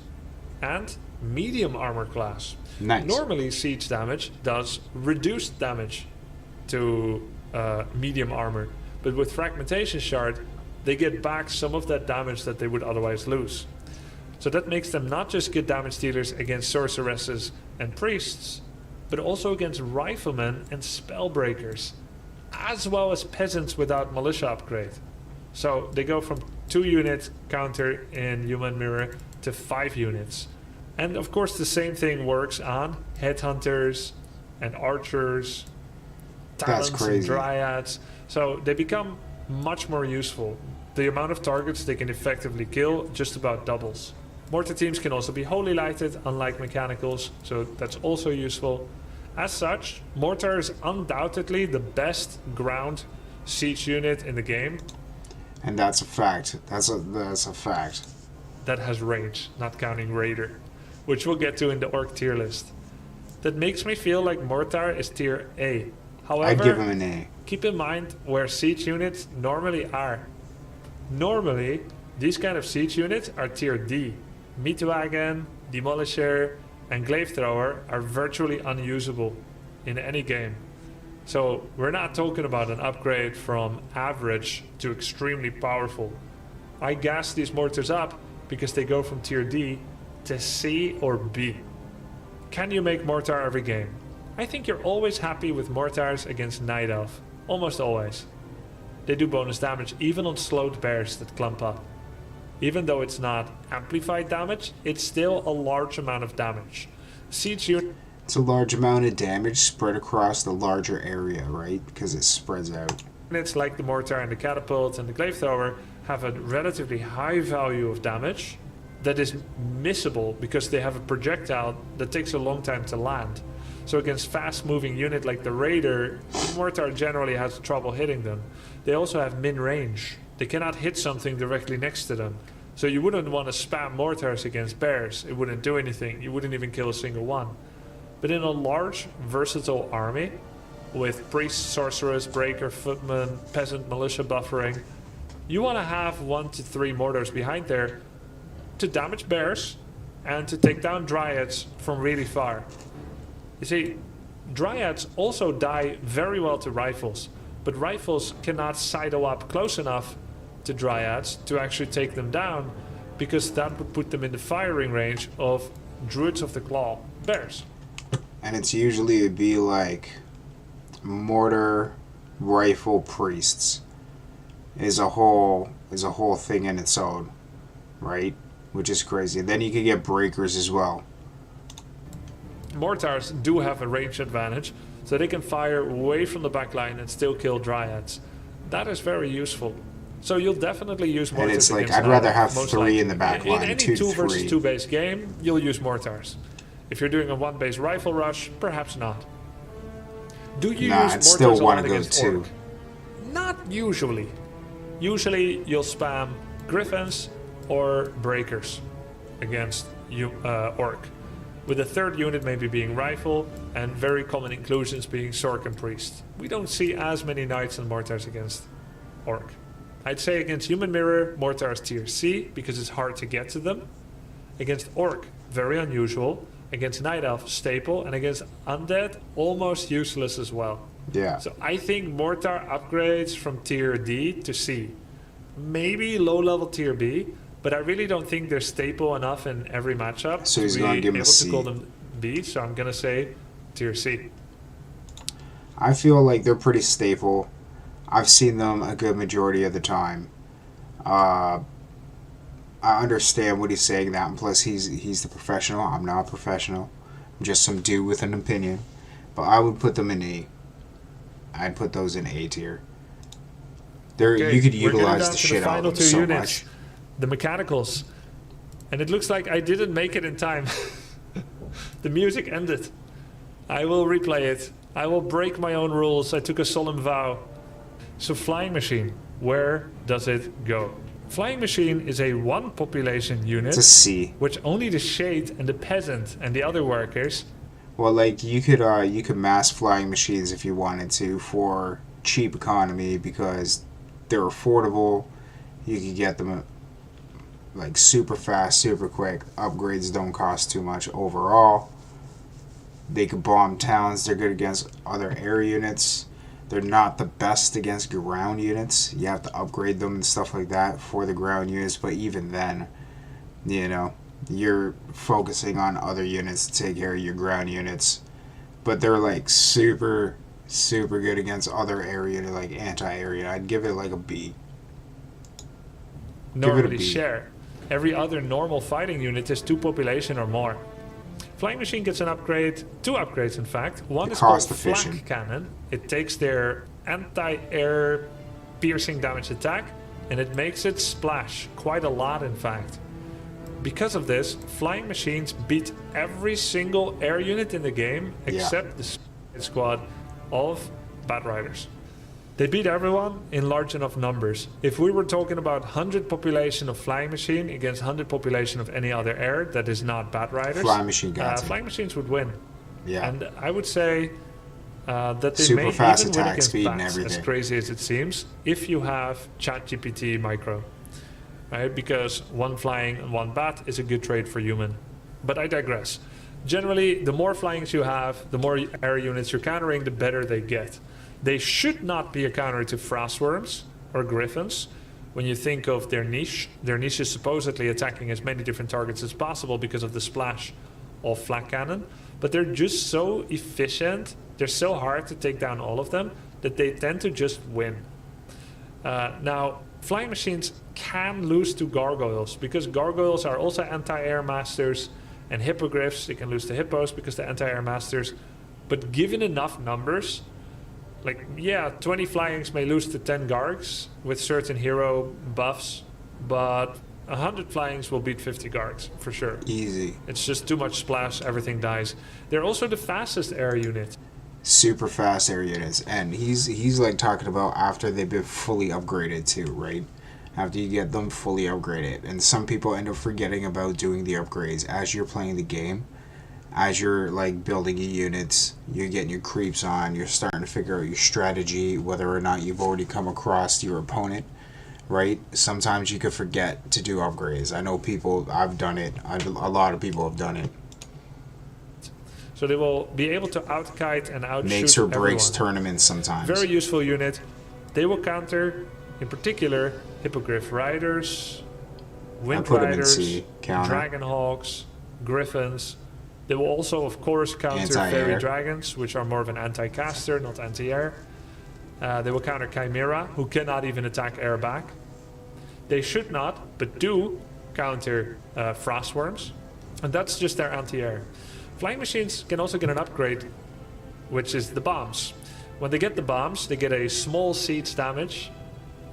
and medium armor class. Nice. Normally siege damage does reduced damage to medium armor, but with fragmentation shard they get back some of that damage that they would otherwise lose. So that makes them not just good damage dealers against sorceresses and priests, but also against riflemen and spellbreakers, as well as peasants without militia upgrade. So they go from 2 unit counter in Human Mirror to 5 units. And of course the same thing works on headhunters and archers, talents and dryads. So they become much more useful. The amount of targets they can effectively kill just about doubles. Mortar teams can also be holy lighted, unlike mechanicals, so that's also useful. As such, Mortar is undoubtedly the best ground siege unit in the game. And that's a fact. That's a fact. That has range, not counting Raider, which we'll get to in the Orc tier list. That makes me feel like Mortar is tier A. However, I'd give him an A. Keep in mind where siege units normally are. Normally, these kind of siege units are tier D. Meatwagon, Demolisher, and Glaive Thrower are virtually unusable in any game. So we're not talking about an upgrade from average to extremely powerful. I gas these mortars up because they go from tier D to C or B. Can you make Mortar every game? I think you're always happy with Mortars against Night Elf. Almost always. They do bonus damage even on slowed bears that clump up. Even though it's not amplified damage, it's still a large amount of damage. Siege unit. It's a large amount of damage spread across the larger area, right? Because it spreads out. Units like the Mortar and the Catapult and the Glaive Thrower have a relatively high value of damage that is missable because they have a projectile that takes a long time to land. So against fast-moving unit like the Raider, Mortar generally has trouble hitting them. They also have min range. They cannot hit something directly next to them. So you wouldn't want to spam Mortars against bears. It wouldn't do anything. You wouldn't even kill a single one. But in a large, versatile army, with priest, sorceress, breaker, footman, peasant, militia buffering, you want to have 1 to 3 mortars behind there to damage bears and to take down dryads from really far. You see, dryads also die very well to rifles, but rifles cannot sidle up close enough to dryads to actually take them down, because that would put them in the firing range of druids of the claw, bears. And it's usually it'd be like mortar, rifle, priests is a whole thing in its own, right? Which is crazy. Then you could get breakers as well. Mortars do have a range advantage, so they can fire away from the backline and still kill dryads. That is very useful. So you'll definitely use mortars. And it's like, against I'd rather Night Elf, have 3 in the back line, in any 2 to 2 versus 3. 2 base game, you'll use mortars. If you're doing a 1 base rifle rush, perhaps not. Do you use mortars still a lot wanna go against 2. Orc? Not usually. Usually you'll spam Griffins or Breakers against Orc, with the 3rd unit maybe being Rifle, and very common inclusions being Sorc and Priest. We don't see as many Knights and Mortars against Orc. I'd say against Human Mirror, Mortar is tier C, because it's hard to get to them. Against Orc, very unusual. Against Night Elf, staple. And against Undead, almost useless as well. Yeah. So I think Mortar upgrades from tier D to C. Maybe low-level tier B, but I really don't think they're staple enough in every matchup So he's to gonna be give him a able to C. call them B, so I'm going to say tier C. I feel like they're pretty staple. I've seen them a good majority of the time. I understand what he's saying that, and plus he's the professional. I'm not a professional. I'm just some dude with an opinion. But I would put them in A. I'd put those in A tier. You could utilize the shit out of them so much. The mechanicals. And it looks like I didn't make it in time. The music ended. I will replay it. I will break my own rules. I took a solemn vow. So flying machine, where does it go? Flying Machine is a 1 population unit, It's a C. which only the Shade and the Peasant and the other workers. Well, like you could mass flying machines if you wanted to for cheap economy because they're affordable. You could get them like super fast, super quick. Upgrades don't cost too much overall. They could bomb towns. They're good against other air units. They're not the best against ground units. You have to upgrade them and stuff like that for the ground units. But even then, you know, you're focusing on other units to take care of your ground units. But they're like super, super good against other air unit, like anti-air unit. I'd give it like a B. Normally share. Every other normal fighting unit is 2 population or more. Flying Machine gets an upgrade, 2 upgrades in fact. One is called Flak Cannon. It takes their anti-air piercing damage attack and it makes it splash quite a lot in fact. Because of this, Flying Machines beat every single air unit in the game except the squad of Bat Riders. They beat everyone in large enough numbers. If we were talking about 100 population of Flying Machine against 100 population of any other air that is not Bat Riders, Flying Machine Flying Machines would win. Yeah. And I would say that they super may fast even win attack against speed and bats, everything. as crazy as it seems, if you have ChatGPT Micro. Right? Because 1 flying and 1 bat is a good trade for human. But I digress. Generally, the more flyings you have, the more air units you're countering, the better they get. They should not be a counter to Frostworms or Griffins. When you think of their niche is supposedly attacking as many different targets as possible because of the splash of Flak Cannon. But they're just so efficient, they're so hard to take down all of them, that they tend to just win. Now, Flying Machines can lose to Gargoyles, because Gargoyles are also anti-air masters, and Hippogriffs, they can lose to Hippos because they're anti-air masters. But given enough numbers, like, yeah, 20 flyings may lose to 10 Gargs with certain hero buffs, but 100 flyings will beat 50 Gargs, for sure. Easy. It's just too much splash, everything dies. They're also the fastest air unit. Super fast air units. And he's like talking about after they've been fully upgraded too, right? After you get them fully upgraded. And some people end up forgetting about doing the upgrades as you're playing the game. As you're like building your units, you're getting your creeps on, you're starting to figure out your strategy, whether or not you've already come across your opponent, right? Sometimes you could forget to do upgrades. I know people, I've done it, a lot of people have done it. So they will be able to outkite and outshoot Makes or breaks everyone. tournaments sometimes. Very useful unit. They will counter, in particular, Hippogriff Riders, Wind Riders, Dragonhawks, Griffins. They will also, of course, counter Fairy Dragons, which are more of an anti-caster, not anti-air. They will counter Chimera, who cannot even attack air back. They should not, but do, counter Frostworms. And that's just their anti-air. Flying Machines can also get an upgrade, which is the bombs. When they get the bombs, they get a small siege damage,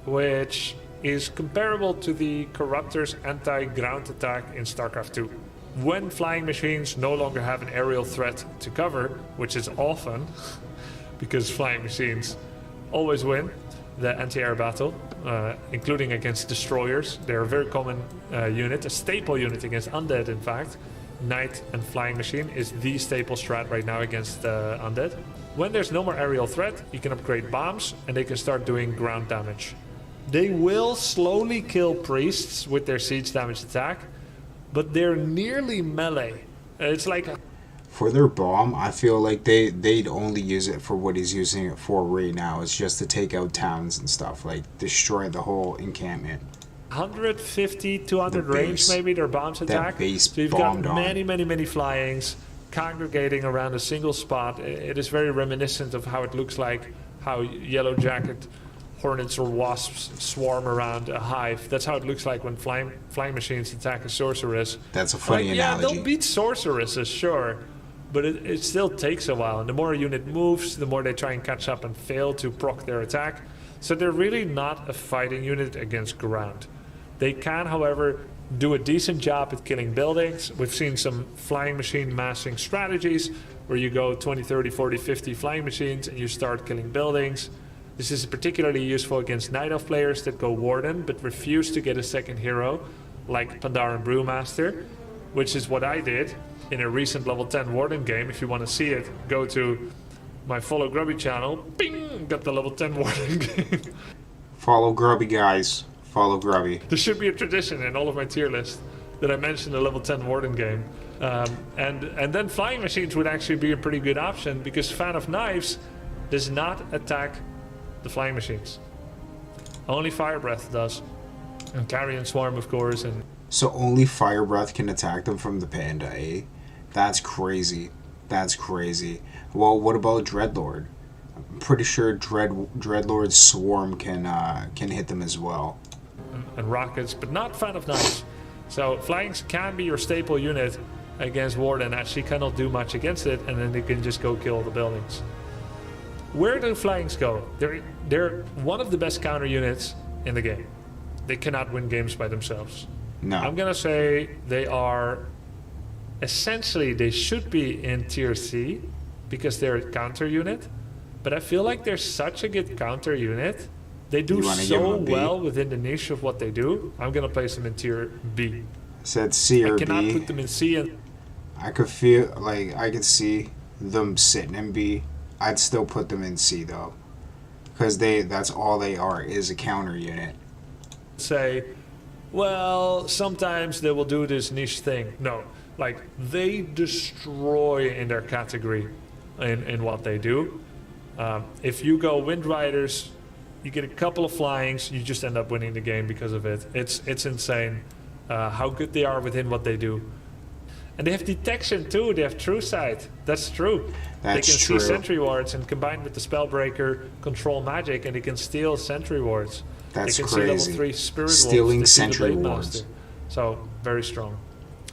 which is comparable to the Corruptor's anti-ground attack in StarCraft 2. When Flying Machines no longer have an aerial threat to cover, which is often, because Flying Machines always win the anti-air battle, including against destroyers. They're a very common unit, a staple unit against undead, in fact. Knight and Flying Machine is the staple strat right now against undead. When there's no more aerial threat, you can upgrade bombs and they can start doing ground damage. They will slowly kill priests with their siege damage attack, but they're nearly melee. It's like... For their bomb, I feel like they'd only use it for what he's using it for right now. It's just to take out towns and stuff, like destroy the whole encampment. 150, 200 range maybe, their bombs attack. So you've got many flyings congregating around a single spot. It is very reminiscent of how it looks like, how Yellow Jacket hornets or wasps swarm around a hive. That's how it looks like when flying machines attack a sorceress. That's a funny analogy. Yeah, they'll beat sorceresses, sure, but it still takes a while. And the more a unit moves, the more they try and catch up and fail to proc their attack. So they're really not a fighting unit against ground. They can, however, do a decent job at killing buildings. We've seen some flying machine massing strategies where you go 20, 30, 40, 50 flying machines and you start killing buildings. This is particularly useful against Night Elf players that go Warden but refuse to get a second hero, like Pandaren Brewmaster, which is what I did in a recent level 10 Warden game. If you want to see it, go to my Follow Grubby channel. Bing! Got the level 10 Warden game. Follow Grubby, guys. Follow Grubby. There should be a tradition in all of my tier lists that I mention a level 10 Warden game. And then Flying Machines would actually be a pretty good option, because Fan of Knives does not attack the Flying Machines. Only Fire Breath does. And Carrion Swarm, of course. And So only Fire Breath can attack them from the Panda, eh? That's crazy. That's crazy. Well, what about Dreadlord? I'm pretty sure Dreadlord's Swarm can hit them as well. and rockets, but not Fan of Knives. So Flyings can be your staple unit against Warden, as she cannot do much against it, and then they can just go kill the buildings. Where do Flyings go? They're one of the best counter units in the game. They cannot win games by themselves. No. I'm gonna say they are... Essentially, they should be in tier C, because they're a counter unit. But I feel like they're such a good counter unit. They do so well within the niche of what they do. I'm gonna place them in tier B. Said C or B. I cannot put them in C. And I could feel like I could see them sitting in B. I'd still put them in C though, because that's all they are, is a counter unit. say, well, sometimes they will do this niche thing. No, like they destroy in their category in what they do. If you go Wind Riders, you get a couple of flyings, you just end up winning the game because of it. It's insane how good they are within what they do. And they have detection too, they have true sight. That's true. That's they can true. see sentry wards, and combined with the Spellbreaker, control magic, and they can steal sentry wards. That's they can crazy. see level 3 spirit Stealing wolves, sentry wards. So, very strong.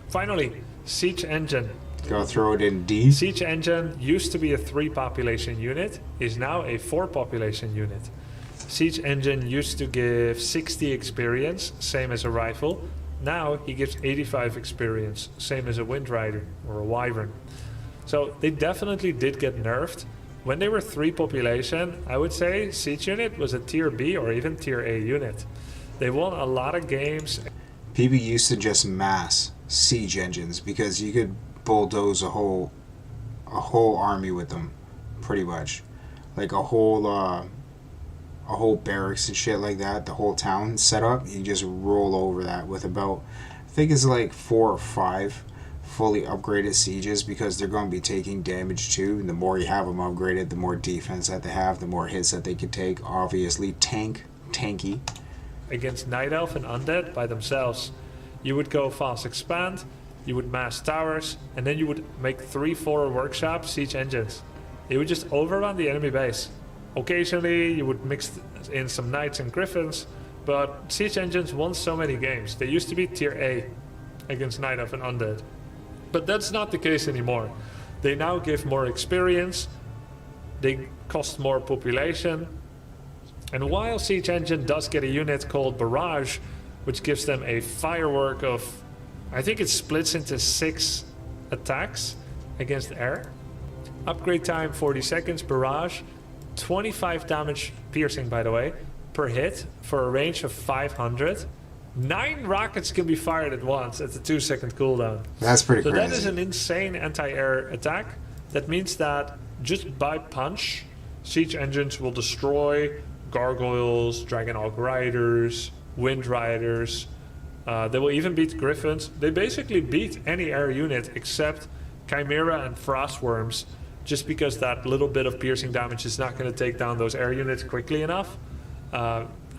Finally, Siege Engine. Go throw it in D. Siege Engine used to be a 3 population unit, is now a 4 population unit. Siege Engine used to give 60 experience, same as a rifle. Now he gives 85 experience, same as a Wind Rider or a Wyvern. So they definitely did get nerfed. When they were 3 population, I would say Siege Unit was a tier B or even tier A unit. They won a lot of games. People used to just mass siege engines because you could bulldoze a whole army with them, pretty much, like a whole barracks and shit like that. The whole town set up, you just roll over that with about, I think it's like 4 or 5 fully upgraded sieges, because they're going to be taking damage too. And the more you have them upgraded, the more defense that they have, the more hits that they can take. Obviously, tanky. Against Night Elf and Undead by themselves, you would go Fast Expand, you would mass towers, and then you would make 3-4 workshop siege engines. They would just overrun the enemy base. Occasionally, you would mix in some Knights and Griffins, but siege engines won so many games. They used to be tier A against Night Elf and Undead. But that's not the case anymore. They now give more experience, they cost more population, and while Siege Engine does get a unit called Barrage, which gives them a firework of, I think it splits into 6 attacks against air. Upgrade time 40 seconds, Barrage, 25 damage piercing by the way, per hit for a range of 500. 9 rockets can be fired at once at the 2-second cooldown. That's pretty so crazy. That is an insane anti-air attack. That means that just by punch, siege engines will destroy gargoyles, Dragonhawk riders, Wind Riders. They will even beat Griffins. They basically beat any air unit except Chimera and Frostworms, just because that little bit of piercing damage is not going to take down those air units quickly enough.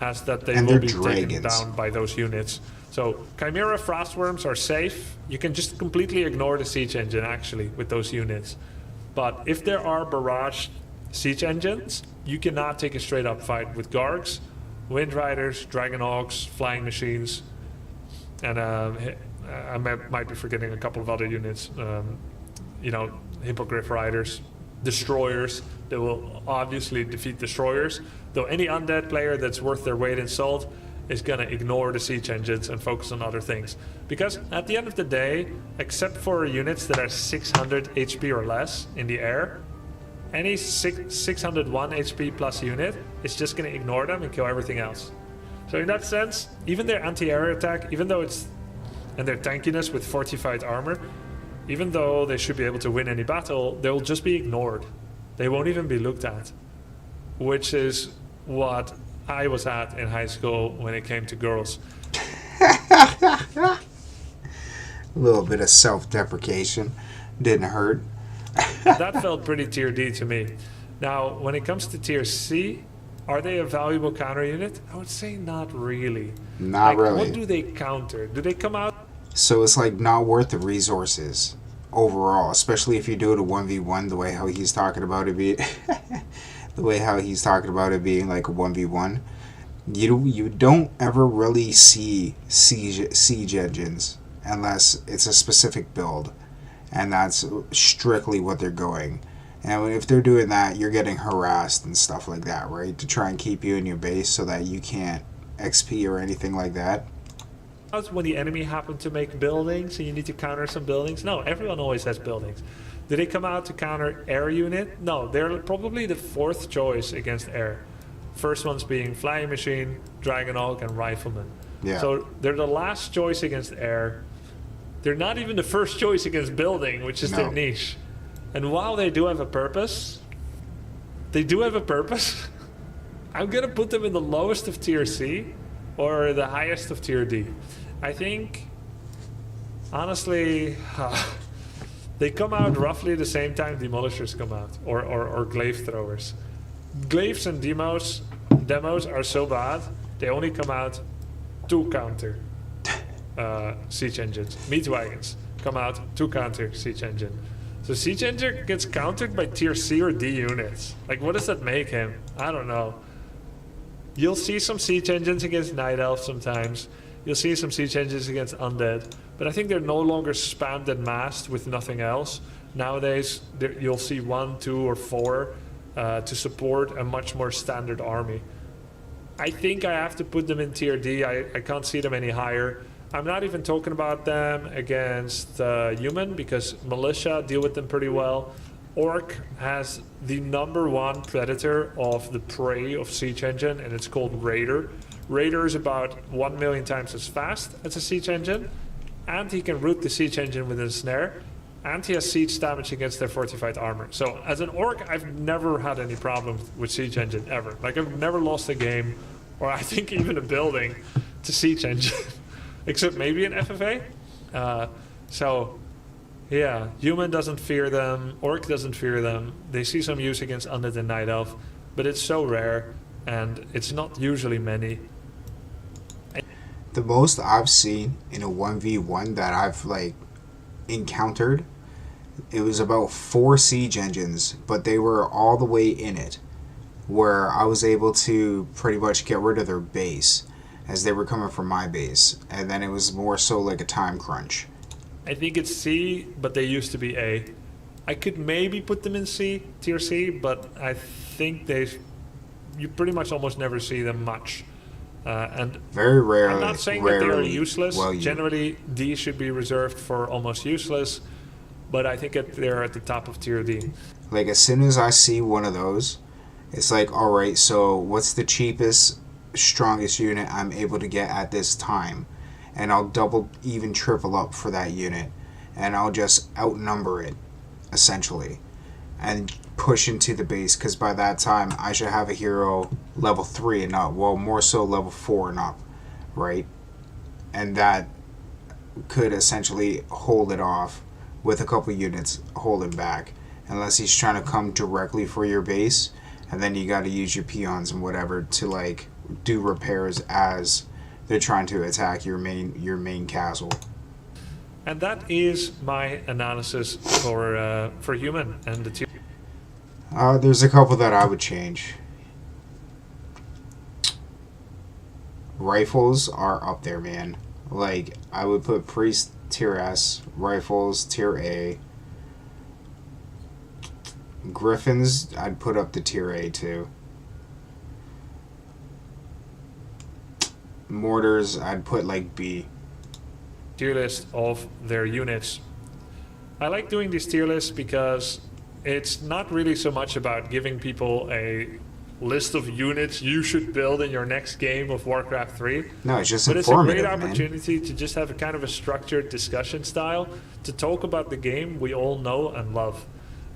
As that they will be taken down by those units. So Chimera Frostworms are safe. You can just completely ignore the siege engine actually with those units. But if there are barrage siege engines, you cannot take a straight up fight with Gargs, Wind Riders, Dragonhawks, Flying Machines, and I might be forgetting a couple of other units. Hippogriff Riders, Destroyers. They will obviously defeat Destroyers, though any undead player that's worth their weight in salt is going to ignore the siege engines and focus on other things. Because at the end of the day, except for units that are 600 HP or less in the air, any 601 HP plus unit is just going to ignore them and kill everything else. So in that sense, even their anti-air attack, even though it's... and their tankiness with fortified armor, even though they should be able to win any battle, they will just be ignored. They won't even be looked at. Which is what I was at in high school when it came to girls. A little bit of self-deprecation. Didn't hurt. That felt pretty tier D to me. Now, when it comes to tier C, are they a valuable counter unit? I would say not really. Not really. What do they counter? Do they come out? So it's like not worth the resources overall, especially if you do it a 1v1 the way how he's talking about it being the way how he's talking about it being like a 1v1. You don't ever really see siege engines unless it's a specific build, and that's strictly what they're going. And if they're doing that, you're getting harassed and stuff like that, right? To try and keep you in your base so that you can't XP or anything like that. When the enemy happen to make buildings and you need to counter some buildings? No, everyone always has buildings. Do they come out to counter air unit? No, they're probably the fourth choice against air. First ones being Flying Machine, Dragonhawk, and Riflemen. Yeah. So they're the last choice against air. They're not even the first choice against building, which is their niche. And while they do have a purpose, I'm gonna put them in the lowest of tier C or the highest of tier D. I think, honestly, they come out roughly the same time demolishers come out, or glaive throwers. Glaives and demos are so bad, they only come out to counter siege engines. Meat wagons come out to counter siege engine. So siege engine gets countered by tier C or D units. Like, what does that make him? I don't know. You'll see some siege engines against night elves sometimes. You'll see some siege engines against undead. But I think they're no longer spammed and masked with nothing else. Nowadays, you'll see 1, 2, or 4 to support a much more standard army. I think I have to put them in tier D. I can't see them any higher. I'm not even talking about them against human, because militia deal with them pretty well. Orc has the #1 predator of the prey of siege engine, and it's called Raider. Raider is about 1 million times as fast as a siege engine, and he can root the siege engine with a snare, and he has siege damage against their fortified armor. So as an orc, I've never had any problem with siege engine ever. Like, I've never lost a game, or I think even a building, to siege engine. Except maybe an FFA. So, yeah, human doesn't fear them, orc doesn't fear them. They see some use against undead and night elf, but it's so rare, and it's not usually many. The most I've seen in a 1v1 that I've like encountered, it was about 4 siege engines, but they were all the way in it, where I was able to pretty much get rid of their base as they were coming from my base, and then it was more so like a time crunch. I think it's C, but they used to be A. I could maybe put them in C, tier C, but I think you pretty much almost never see them much. And very rarely. I'm not saying that they are useless. Generally, D should be reserved for almost useless, but I think they're at the top of tier D. Like, as soon as I see one of those, it's like, alright, so what's the cheapest, strongest unit I'm able to get at this time? And I'll double, even triple up for that unit, and I'll just outnumber it, essentially, and push into the base, because by that time I should have a hero level 3 and up, well, more so level 4 and up, right? And that could essentially hold it off with a couple units holding back, unless he's trying to come directly for your base, and then you got to use your peons and whatever to like do repairs as they're trying to attack your main castle. And that is my analysis for human and the tier. There's a couple that I would change. Rifles are up there, man. Like, I would put priest tier S, rifles tier A. Griffins, I'd put up to tier A too. Mortars, I'd put like B. Tier list of their units. I like doing these tier lists because it's not really so much about giving people a list of units you should build in your next game of Warcraft 3. No, it's just But it's a great informative, man. opportunity to just have a kind of a structured discussion style to talk about the game we all know and love.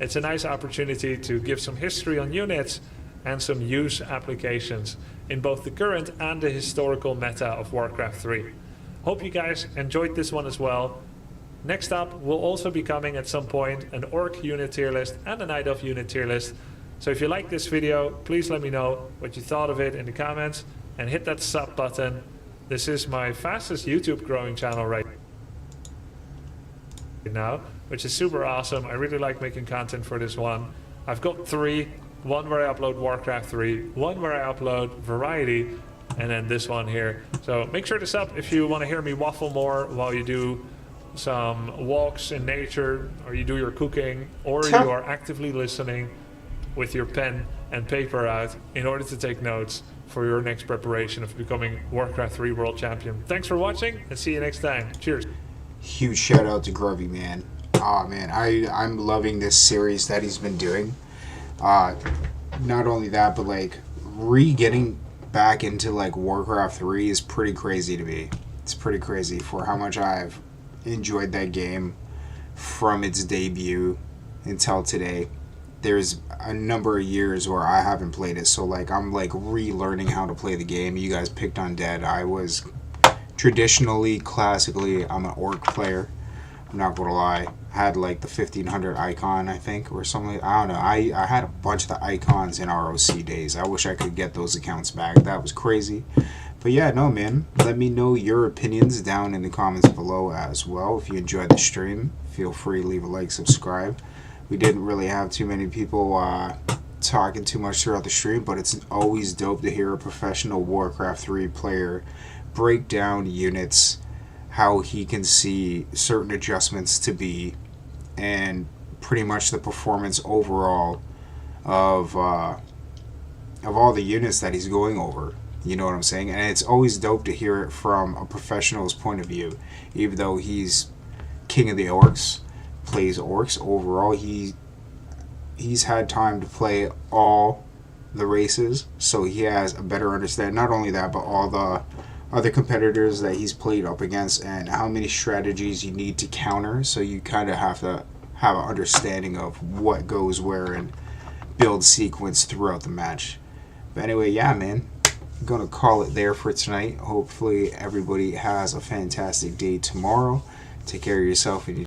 It's a nice opportunity to give some history on units and some use applications in both the current and the historical meta of Warcraft 3. Hope you guys enjoyed this one as well. Next up will also be coming at some point an Orc unit tier list and a Night Elf unit tier list. So if you like this video, please let me know what you thought of it in the comments and hit that sub button. This is my fastest YouTube growing channel right now, which is super awesome. I really like making content for this one. I've got 3, one where I upload Warcraft 3, one where I upload Variety, and then this one here. So make sure to sub if you want to hear me waffle more while you do some walks in nature, or you do your cooking, or you are actively listening with your pen and paper out in order to take notes for your next preparation of becoming Warcraft 3 World Champion. Thanks for watching, and see you next time. Cheers. Huge shout out to Grubby, man. Oh man, I'm loving this series that he's been doing. Not only that, but like getting back into like Warcraft 3 is pretty crazy to me. It's pretty crazy for how much I've enjoyed that game from its debut until today. There's a number of years where I haven't played it, so like I'm like relearning how to play the game. You guys picked on Dead. I was traditionally, classically, I'm an Orc player. I'm not gonna lie. I had like the 1500 icon, I think, or something. I don't know. I had a bunch of the icons in ROC days. I wish I could get those accounts back. That was crazy. But yeah, no, man. Let me know your opinions down in the comments below as well. If you enjoyed the stream, feel free to leave a like, subscribe. We didn't really have too many people talking too much throughout the stream, but it's always dope to hear a professional Warcraft 3 player break down units, how he can see certain adjustments to be, and pretty much the performance overall of all the units that he's going over. You know what I'm saying? And it's always dope to hear it from a professional's point of view. Even though he's king of the orcs, plays orcs, overall he's had time to play all the races, so he has a better understanding. Not only that, but all the other competitors that he's played up against and how many strategies you need to counter, so you kind of have to have an understanding of what goes where and build sequence throughout the match. But anyway, yeah, man, I'm gonna call it there for tonight. Hopefully everybody has a fantastic day tomorrow. Take care of yourself and